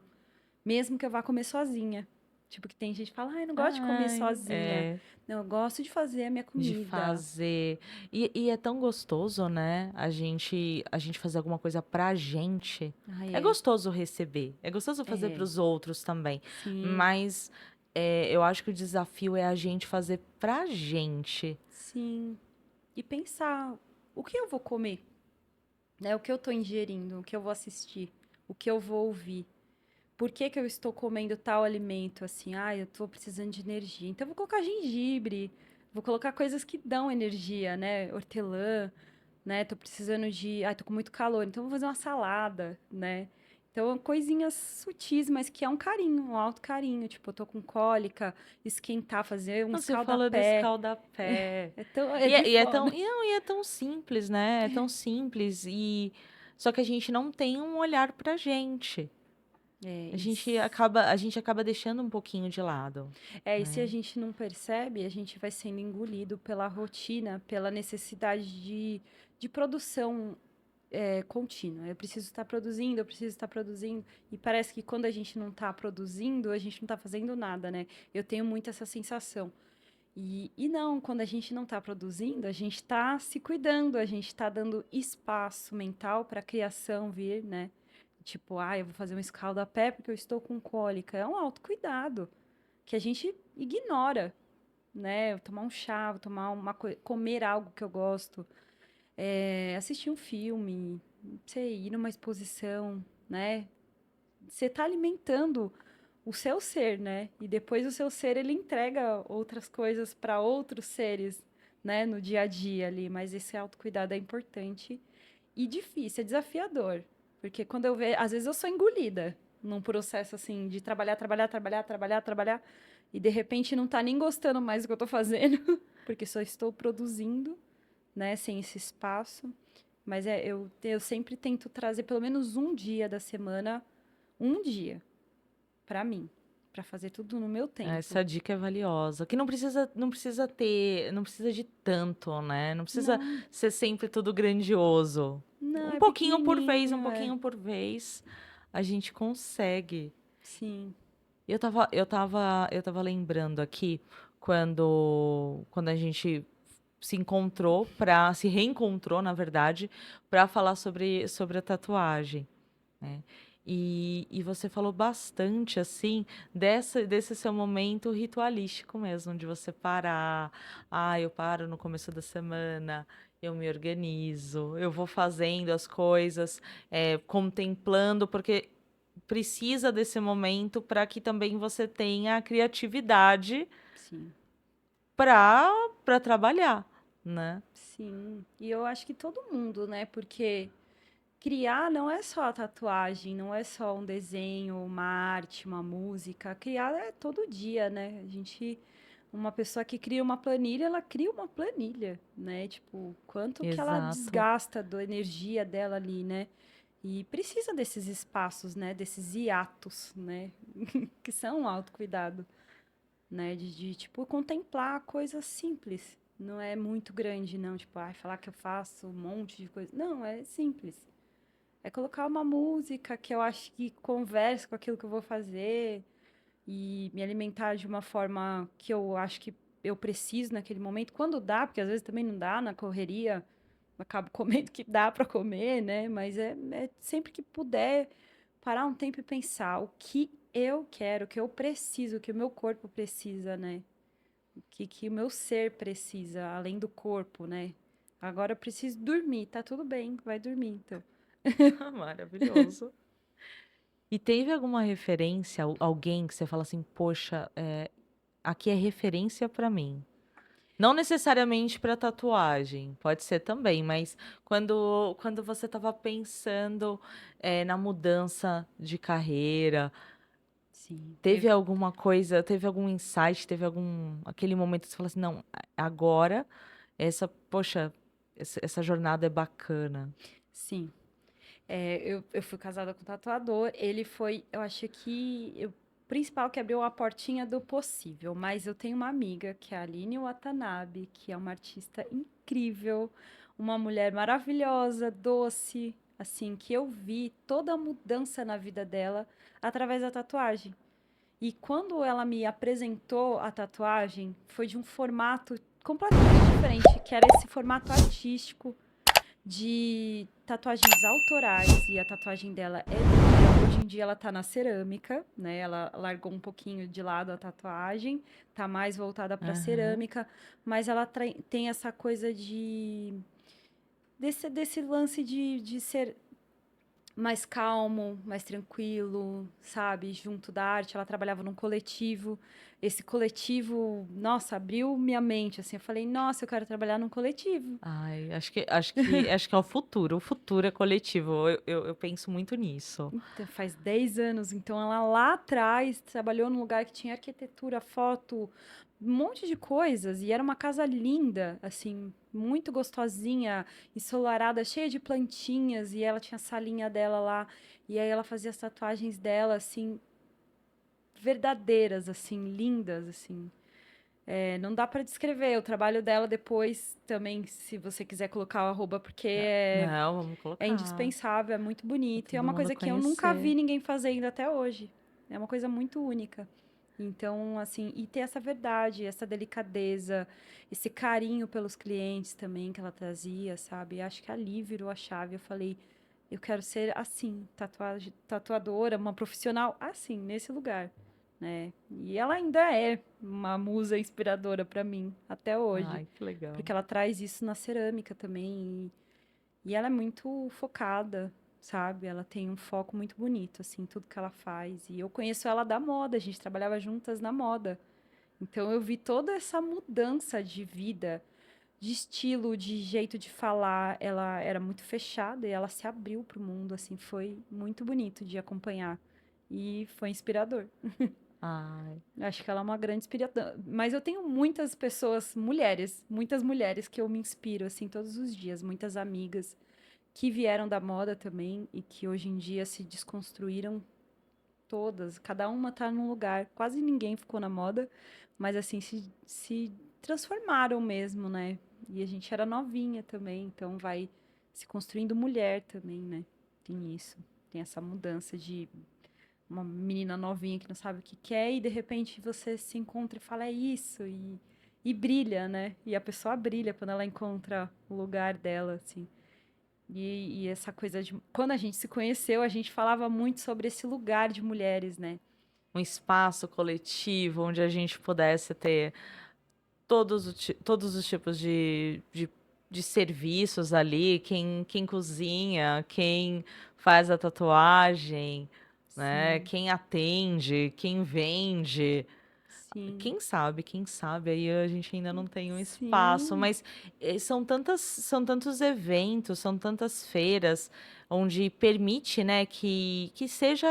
Speaker 2: Mesmo que eu vá comer sozinha. Tipo, que tem gente que fala, ai, não gosto de comer
Speaker 1: Ai,
Speaker 2: sozinha. Não, eu gosto de fazer a minha
Speaker 1: de
Speaker 2: comida.
Speaker 1: fazer. E é tão gostoso, né? A gente fazer alguma coisa pra gente.
Speaker 2: Ai,
Speaker 1: É gostoso receber, é gostoso fazer
Speaker 2: é,
Speaker 1: pros outros também.
Speaker 2: sim,
Speaker 1: Mas eu acho que o desafio é a gente fazer pra gente.
Speaker 2: sim. E pensar, o que eu vou comer? Né? O que eu tô ingerindo? O que eu vou assistir? O que eu vou ouvir? Por que que eu estou comendo tal alimento? Assim, ah, eu tô precisando de energia. Então, eu vou colocar gengibre, vou colocar coisas que dão energia, né? Hortelã, né? Tô precisando de. Ai, tô com muito calor, então vou fazer uma salada, né? Então, coisinhas sutis, mas que é um carinho, um alto carinho. Tipo, eu tô com cólica, esquentar, fazer um
Speaker 1: Você falou do
Speaker 2: escaldapé.
Speaker 1: escaldapé.
Speaker 2: É de
Speaker 1: E é
Speaker 2: vó,
Speaker 1: tão,
Speaker 2: né?
Speaker 1: e não, e é tão simples, né? É tão simples só que a gente não tem um olhar pra gente.
Speaker 2: É,
Speaker 1: A gente acaba deixando um pouquinho de lado,
Speaker 2: e se a
Speaker 1: né?
Speaker 2: gente não percebe, a gente vai sendo engolido pela rotina, pela necessidade de produção contínua. Eu preciso estar produzindo, eu preciso estar produzindo. E parece que quando a gente não está produzindo, a gente não está fazendo nada, né? Eu tenho muito essa sensação. E não, quando a gente não está produzindo, a gente está se cuidando, a gente está dando espaço mental para a criação vir, né? Tipo, ah, eu vou fazer um escaldapé porque eu estou com cólica. É um autocuidado que a gente ignora, né? Eu tomar um chá, vou tomar comer algo que eu gosto. Assistir um filme, sei, ir numa exposição, né? Você tá alimentando o seu ser, né? E depois o seu ser ele entrega outras coisas para outros seres, né, no dia a dia ali, mas esse autocuidado é importante e difícil, é desafiador, porque quando eu vejo, às vezes eu sou engolida num processo assim de trabalhar, trabalhar, trabalhar, trabalhar, trabalhar e de repente não tá nem gostando mais do que eu tô fazendo, porque só estou produzindo, né, sem esse espaço. Mas eu sempre tento trazer pelo menos um dia da semana, um dia para mim, para fazer tudo no meu tempo.
Speaker 1: Essa dica é valiosa. Que não precisa de tanto, né? Não precisa
Speaker 2: Não,
Speaker 1: ser sempre tudo grandioso.
Speaker 2: não,
Speaker 1: Um
Speaker 2: é
Speaker 1: pouquinho por vez, um
Speaker 2: pequenininho,
Speaker 1: pouquinho por vez, a gente consegue.
Speaker 2: sim,
Speaker 1: Eu tava lembrando aqui quando a gente se reencontrou, na verdade, para falar sobre a tatuagem, né? E você falou bastante, assim, desse seu momento ritualístico mesmo, de você parar. Ah, eu paro no começo da semana, eu me organizo, eu vou fazendo as coisas, contemplando, porque precisa desse momento para que também você tenha a criatividade
Speaker 2: sim,
Speaker 1: para trabalhar, né?
Speaker 2: sim. E eu acho que todo mundo, né? Porque criar não é só a tatuagem, não é só um desenho, uma arte, uma música. Criar é todo dia, né? Uma pessoa que cria uma planilha, ela cria uma planilha, né? Tipo, quanto que ela
Speaker 1: Exato.
Speaker 2: desgasta da energia dela ali, né? E precisa desses espaços, né? Desses hiatos, né? Que são um autocuidado, né? Tipo, contemplar coisas simples. Não é muito grande, não. Tipo, falar que eu faço um monte de coisa. Não, é simples. É colocar uma música que eu acho que converse com aquilo que eu vou fazer e me alimentar de uma forma que eu acho que eu preciso naquele momento. Quando dá, porque às vezes também não dá na correria, acabo comendo o que dá para comer, né? Mas é sempre que puder parar um tempo e pensar o que eu quero, o que eu preciso, o que o meu corpo precisa, né? O que o meu ser precisa, além do corpo, né? Agora eu preciso dormir, tá tudo bem, vai dormir então.
Speaker 1: Maravilhoso. E teve alguma referência, alguém que você fala assim, poxa, aqui é referência pra mim. Não necessariamente para tatuagem, pode ser também, mas quando você estava pensando, na mudança de carreira,
Speaker 2: Sim,
Speaker 1: teve alguma coisa, teve algum insight, teve aquele momento que você falou assim, não, agora poxa, essa jornada é bacana.
Speaker 2: sim. Eu fui casada com um tatuador, ele foi, eu acho que o principal que abriu a portinha do possível, mas eu tenho uma amiga, que é a Aline Watanabe, que é uma artista incrível, uma mulher maravilhosa, doce, assim, que eu vi toda a mudança na vida dela através da tatuagem. E quando ela me apresentou a tatuagem, foi de um formato completamente diferente, que era esse formato artístico, de tatuagens autorais e a tatuagem dela é linda. Hoje em dia ela tá na cerâmica, né? Ela largou um pouquinho de lado a tatuagem, tá mais voltada para
Speaker 1: Aham.
Speaker 2: cerâmica, mas ela tem essa coisa desse lance de ser mais calmo, mais tranquilo, sabe? Junto da arte, ela trabalhava num coletivo. Esse coletivo, nossa, abriu minha mente, assim. Eu falei, nossa, eu quero trabalhar num coletivo.
Speaker 1: Ai, acho que é o futuro é coletivo, eu penso muito nisso.
Speaker 2: Então, faz 10 anos, então ela lá atrás trabalhou num lugar que tinha arquitetura, foto, um monte de coisas, e era uma casa linda, assim, muito gostosinha, ensolarada, cheia de plantinhas, e ela tinha a salinha dela lá, e aí ela fazia as tatuagens dela, assim, verdadeiras, assim, lindas, assim. Não dá para descrever, o trabalho dela depois também, se você quiser colocar o arroba, porque
Speaker 1: Não, vamos
Speaker 2: é
Speaker 1: colocar,
Speaker 2: indispensável, é muito
Speaker 1: pra
Speaker 2: bonito. E é
Speaker 1: todo
Speaker 2: uma
Speaker 1: mundo
Speaker 2: coisa que eu nunca vi
Speaker 1: conhecer.
Speaker 2: ninguém fazendo até hoje. É uma coisa muito única. Então, assim, e ter essa verdade, essa delicadeza, esse carinho pelos clientes também que ela trazia, sabe? Acho que ali virou a chave. Eu falei, eu quero ser assim, tatuadora, uma profissional assim, nesse lugar, né? E ela ainda é uma musa inspiradora para mim até hoje,
Speaker 1: Ai, que legal.
Speaker 2: porque ela traz isso na cerâmica também. E ela é muito focada, sabe? Ela tem um foco muito bonito, assim, tudo que ela faz. E eu conheço ela da moda, a gente trabalhava juntas na moda. Então eu vi toda essa mudança de vida, de estilo, de jeito de falar. Ela era muito fechada e ela se abriu para o mundo, assim, foi muito bonito de acompanhar. E foi inspirador.
Speaker 1: Ai,
Speaker 2: Acho que ela é uma grande inspiração. Mas eu tenho muitas pessoas, mulheres, muitas mulheres que eu me inspiro, assim, todos os dias. Muitas amigas que vieram da moda também e que hoje em dia se desconstruíram todas. Cada uma tá num lugar. Quase ninguém ficou na moda, mas assim, se transformaram mesmo, né? E a gente era novinha também, então vai se construindo mulher também, né? Tem isso. Tem essa mudança de uma menina novinha que não sabe o que quer e de repente você se encontra e fala é isso e brilha, né? E a pessoa brilha quando ela encontra o lugar dela, assim. E essa coisa de. Quando a gente se conheceu, a gente falava muito sobre esse lugar de mulheres, né?
Speaker 1: um espaço coletivo onde a gente pudesse ter todos os tipos de serviços ali, quem cozinha, quem faz a tatuagem, né?
Speaker 2: Sim,
Speaker 1: Quem atende, quem vende.
Speaker 2: sim,
Speaker 1: Quem sabe aí a gente ainda não tem um espaço,
Speaker 2: sim,
Speaker 1: mas são tantos eventos, são tantas feiras onde permite, né, que seja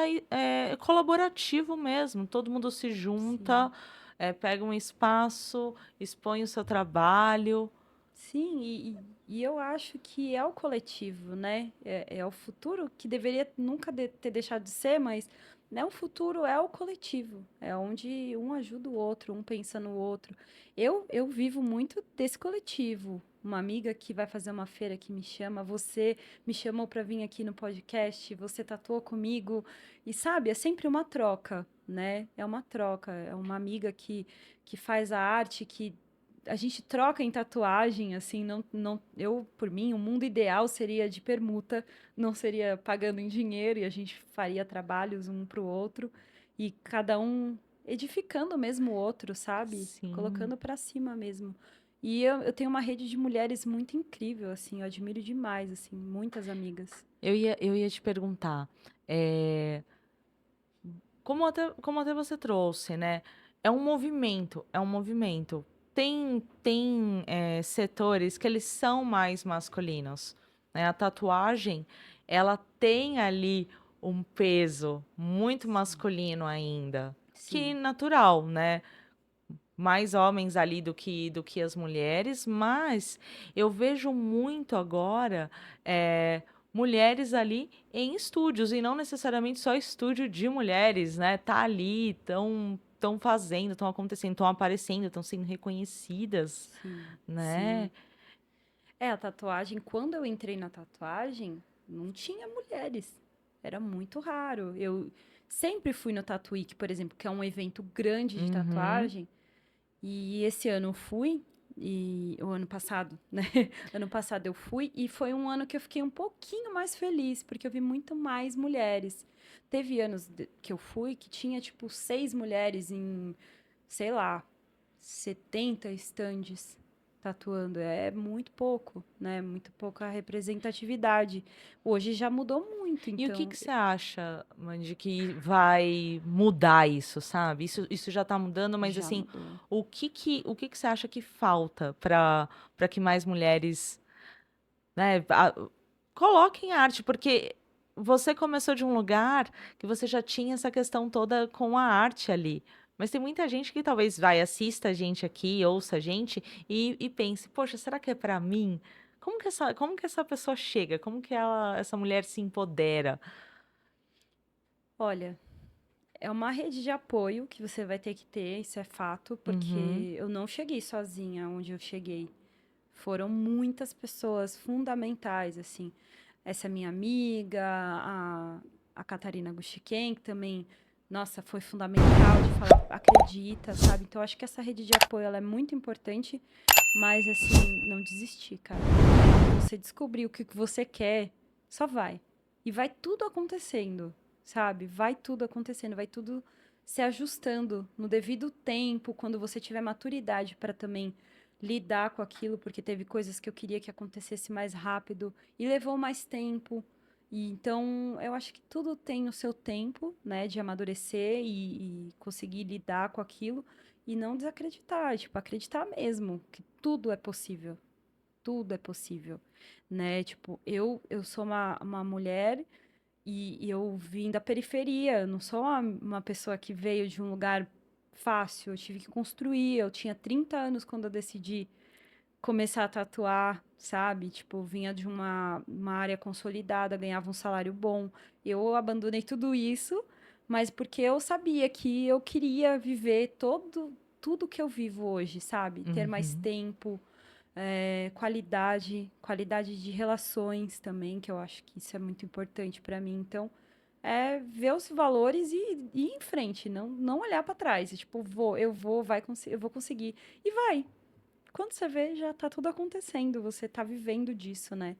Speaker 1: colaborativo mesmo, todo mundo se junta,
Speaker 2: sim.
Speaker 1: pega um espaço, expõe o seu trabalho.
Speaker 2: Sim, e eu acho que é o coletivo, né? É o futuro que deveria nunca ter deixado de ser, mas né, o futuro é o coletivo. É onde um ajuda o outro, um pensa no outro. Eu vivo muito desse coletivo. Uma amiga que vai fazer uma feira que me chama, você me chamou para vir aqui no podcast, você tatuou comigo. E sabe, é sempre uma troca, né? É uma troca. É uma amiga que faz a arte, que a gente troca em tatuagem, assim, eu, por mim, o mundo ideal seria de permuta, não seria pagando em dinheiro e a gente faria trabalhos um para o outro e cada um edificando mesmo o outro, sabe?
Speaker 1: Sim.
Speaker 2: Colocando para cima mesmo. E eu tenho uma rede de mulheres muito incrível, assim, eu admiro demais, assim, muitas amigas.
Speaker 1: Eu ia te perguntar, como até você trouxe, né? É um movimento. Tem setores que eles são mais masculinos, né? A tatuagem, ela tem ali um peso muito
Speaker 2: Sim,
Speaker 1: masculino ainda, que é
Speaker 2: sim,
Speaker 1: natural, né? Mais homens ali do que as mulheres, mas eu vejo muito agora mulheres ali em estúdios, e não necessariamente só estúdio de mulheres, né? Tá ali, tão fazendo, estão acontecendo, estão aparecendo, estão sendo reconhecidas,
Speaker 2: sim,
Speaker 1: né?
Speaker 2: sim. É, a tatuagem, quando eu entrei na tatuagem, não tinha mulheres. Era muito raro. Eu sempre fui no Tattoo Week, por exemplo, que é um evento grande de
Speaker 1: Uhum.
Speaker 2: tatuagem. E esse ano eu fui, e o ano passado, né? Ano passado eu fui, e foi um ano que eu fiquei um pouquinho mais feliz, porque eu vi muito mais mulheres. Teve anos que eu fui que tinha, tipo, 6 mulheres em, sei lá, 70 estandes tatuando. É muito pouco, né? Muito pouca representatividade. Hoje já mudou muito,
Speaker 1: E o que
Speaker 2: então
Speaker 1: que você acha, Mandy, que vai mudar isso, sabe? Isso já tá mudando, mas
Speaker 2: já
Speaker 1: assim,
Speaker 2: mudou.
Speaker 1: o que que você acha que falta para que mais mulheres, né, coloquem arte? Porque você começou de um lugar que você já tinha essa questão toda com a arte ali. Mas tem muita gente que talvez vai, assista a gente aqui, ouça a gente e pense, poxa, será que é para mim? Como que essa pessoa chega? Como que essa mulher se empodera?
Speaker 2: Olha, é uma rede de apoio que você vai ter que ter, isso é fato,
Speaker 1: Uhum.
Speaker 2: porque eu não cheguei sozinha onde eu cheguei. Foram muitas pessoas fundamentais, assim. Essa minha amiga, a Catarina Guxiquem, que também, nossa, foi fundamental de falar, acredita, sabe? Então, acho que essa rede de apoio, ela é muito importante, mas, assim, não desistir, cara. Quando você descobrir o que você quer, só vai. E vai tudo acontecendo, sabe? Vai tudo acontecendo, vai tudo se ajustando no devido tempo, quando você tiver maturidade para também lidar com aquilo, porque teve coisas que eu queria que acontecesse mais rápido e levou mais tempo. E então, eu acho que tudo tem o seu tempo, né, de amadurecer e conseguir lidar com aquilo e não desacreditar, tipo, acreditar mesmo que tudo é possível, né? Tipo, eu sou uma mulher e eu vim da periferia, eu não sou uma pessoa que veio de um lugar fácil, eu tive que construir, eu tinha 30 anos quando eu decidi começar a tatuar, sabe? Tipo, vinha de uma área consolidada, ganhava um salário bom. Eu abandonei tudo isso, mas porque eu sabia que eu queria viver tudo que eu vivo hoje, sabe? Ter mais
Speaker 1: Uhum.
Speaker 2: tempo, qualidade de relações também, que eu acho que isso é muito importante para mim. Então, ver os valores e ir em frente, não olhar para trás. E, tipo, eu vou conseguir. E vai. Quando você vê, já tá tudo acontecendo, você tá vivendo disso, né?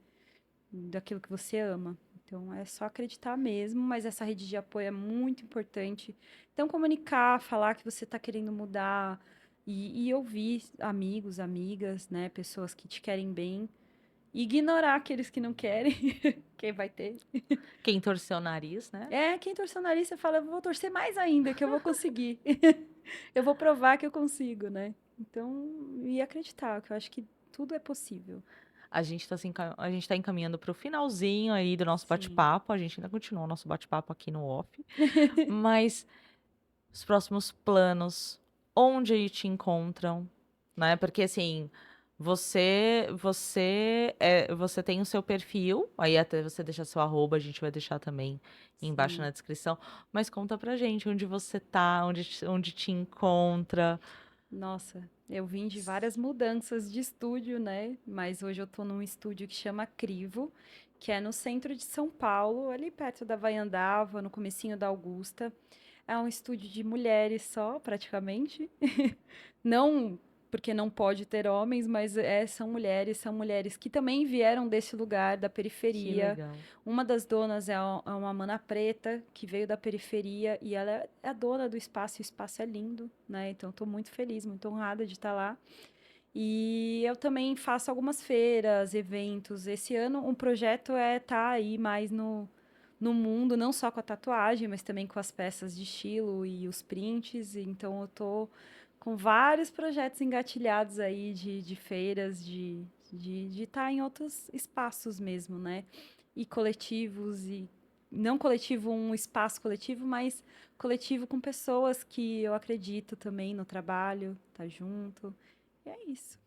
Speaker 2: Daquilo que você ama. Então é só acreditar mesmo, mas essa rede de apoio é muito importante. Então, comunicar, falar que você tá querendo mudar e ouvir amigos, amigas, né? Pessoas que te querem bem. E ignorar aqueles que não querem, quem vai ter.
Speaker 1: Quem torceu o nariz, né?
Speaker 2: Quem torceu o nariz, você fala, eu vou torcer mais ainda, que eu vou conseguir. Eu vou provar que eu consigo, né? Então, e acreditar, que eu acho que tudo é possível.
Speaker 1: A gente tá encaminhando para o finalzinho aí do nosso
Speaker 2: Sim.
Speaker 1: bate-papo. A gente ainda continua o nosso bate-papo aqui no off. Mas os próximos planos, onde te encontram, né? Porque assim, você tem o seu perfil, aí até você deixar seu arroba, a gente vai deixar também embaixo
Speaker 2: Sim.
Speaker 1: na descrição. Mas conta pra gente onde você tá, onde te encontra.
Speaker 2: Nossa, eu vim de várias mudanças de estúdio, né? Mas hoje eu tô num estúdio que chama Crivo, que é no centro de São Paulo, ali perto da Vaiandava, no comecinho da Augusta. É um estúdio de mulheres só, praticamente. Não porque não pode ter homens, mas são mulheres que também vieram desse lugar, da
Speaker 1: Que
Speaker 2: periferia.
Speaker 1: legal.
Speaker 2: Uma das donas é uma mana preta, que veio da periferia, e ela é a dona do espaço, e o espaço é lindo, né? Então, estou muito feliz, muito honrada de estar lá. E eu também faço algumas feiras, eventos. Esse ano, um projeto é estar aí mais no mundo, não só com a tatuagem, mas também com as peças de estilo e os prints. Então, eu tô com vários projetos engatilhados aí de feiras, de estar em outros espaços mesmo, né? E coletivos, e não coletivo, um espaço coletivo, mas coletivo com pessoas que eu acredito também no trabalho, tá junto. E é isso.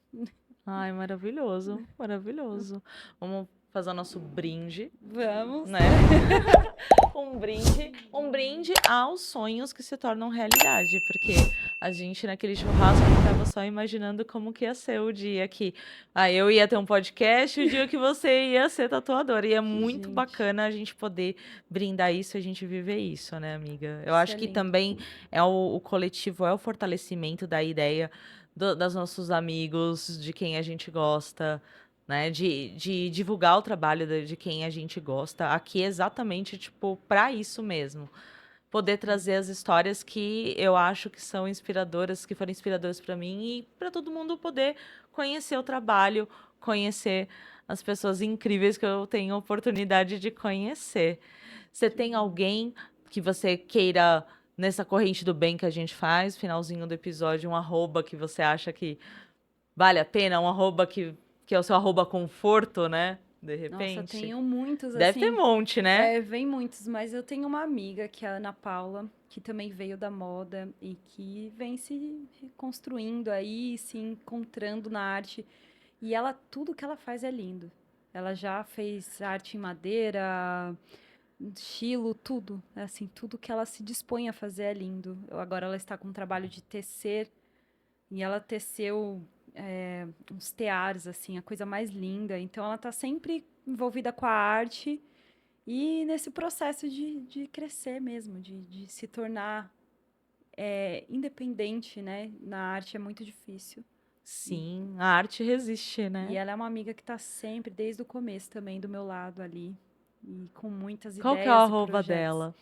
Speaker 1: Ai, maravilhoso, maravilhoso. Vamos fazer o nosso brinde,
Speaker 2: Vamos.
Speaker 1: né? Um brinde aos sonhos que se tornam realidade, porque a gente naquele churrasco estava só imaginando como que ia ser o dia que eu ia ter um podcast e o dia que você ia ser tatuadora. E é muito
Speaker 2: Gente,
Speaker 1: bacana a gente poder brindar isso, a gente viver isso, né, amiga? Eu
Speaker 2: isso
Speaker 1: acho
Speaker 2: é
Speaker 1: que
Speaker 2: lindo.
Speaker 1: também o coletivo, é o fortalecimento da ideia dos nossos amigos, de quem a gente gosta, né? De divulgar o trabalho de quem a gente gosta. Aqui é exatamente, tipo, para isso mesmo. Poder
Speaker 2: Sim,
Speaker 1: trazer as histórias que eu acho que são inspiradoras, que foram inspiradoras para mim e para todo mundo poder conhecer o trabalho, conhecer as pessoas incríveis que eu tenho a oportunidade de conhecer. Você
Speaker 2: que
Speaker 1: tem
Speaker 2: bom.
Speaker 1: alguém que você queira, nessa corrente do bem que a gente faz, finalzinho do episódio, um arroba que você acha que vale a pena, um arroba que é o seu arroba conforto, né? De
Speaker 2: Nossa,
Speaker 1: repente.
Speaker 2: tenho muitos,
Speaker 1: Deve ter
Speaker 2: assim,
Speaker 1: um monte, né?
Speaker 2: vem muitos, mas eu tenho uma amiga, que é a Ana Paula, que também veio da moda e que vem se reconstruindo aí, se encontrando na arte. E ela, tudo que ela faz é lindo. Ela já fez arte em madeira, estilo, tudo. Assim, tudo que ela se dispõe a fazer é lindo. Agora ela está com um trabalho de tecer e ela teceu uns teares, assim, a coisa mais linda. Então ela está sempre envolvida com a arte e nesse processo de crescer mesmo, de se tornar independente, né? Na arte é muito difícil. E,
Speaker 1: Sim, a arte resiste,
Speaker 2: e
Speaker 1: né?
Speaker 2: ela é uma amiga que está sempre, desde o começo também, do meu lado ali. E com muitas
Speaker 1: Qual que é o
Speaker 2: ideias e
Speaker 1: arroba
Speaker 2: projetos.
Speaker 1: dela?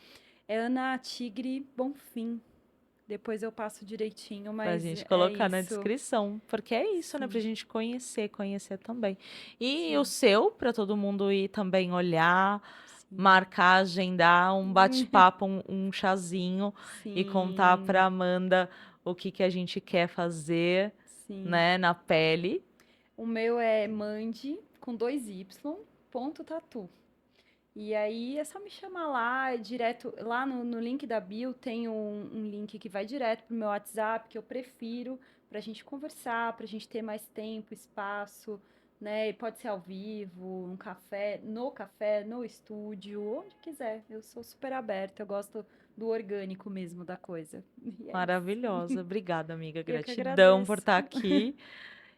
Speaker 2: É Ana Tigre Bonfim. Depois eu passo direitinho,
Speaker 1: Pra
Speaker 2: mas
Speaker 1: gente
Speaker 2: é
Speaker 1: colocar na
Speaker 2: isso.
Speaker 1: descrição, porque é isso, né? Pra
Speaker 2: Sim,
Speaker 1: gente conhecer também. E o
Speaker 2: sim,
Speaker 1: seu, pra todo mundo ir também olhar,
Speaker 2: sim.
Speaker 1: marcar, agendar um bate-papo, um chazinho e contar pra
Speaker 2: Sim,
Speaker 1: Amanda o que que a gente quer fazer,
Speaker 2: sim.
Speaker 1: né, na pele.
Speaker 2: O meu é Mandy, com dois Y, ponto tatu. E aí é só me chamar lá, é direto. Lá no link da bio tem um link que vai direto pro meu WhatsApp, que eu prefiro, pra gente conversar, pra gente ter mais tempo, espaço, né? E pode ser ao vivo, no café, no estúdio, onde quiser. Eu sou super aberta, eu gosto do orgânico mesmo da coisa. E é isso.
Speaker 1: Maravilhosa. Obrigada, amiga.
Speaker 2: Eu que
Speaker 1: Gratidão por
Speaker 2: agradeço.
Speaker 1: estar aqui.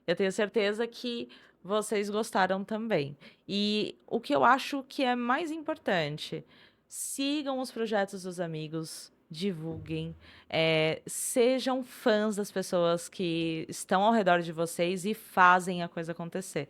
Speaker 1: Eu tenho certeza que vocês gostaram também. E o que eu acho que é mais importante, sigam os projetos dos amigos, divulguem, sejam fãs das pessoas que estão ao redor de vocês e fazem a coisa acontecer.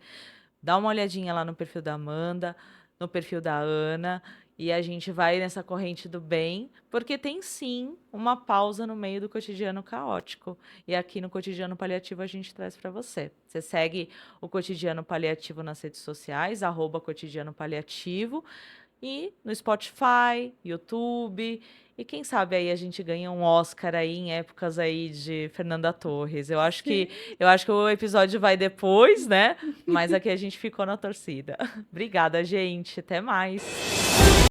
Speaker 1: Dá uma olhadinha lá no perfil da Amanda, no perfil da Ana, e a gente vai nessa corrente do bem, porque tem sim uma pausa no meio do cotidiano caótico. E aqui no Cotidiano Paliativo a gente traz para você. Você segue o Cotidiano Paliativo nas redes sociais, @Cotidiano Paliativo, e no Spotify, YouTube, e quem sabe aí a gente ganha um Oscar aí em épocas aí de Fernanda Torres.
Speaker 2: Sim.
Speaker 1: Eu acho que o episódio vai depois, né? Mas aqui a gente ficou na torcida. Obrigada, gente. Até mais.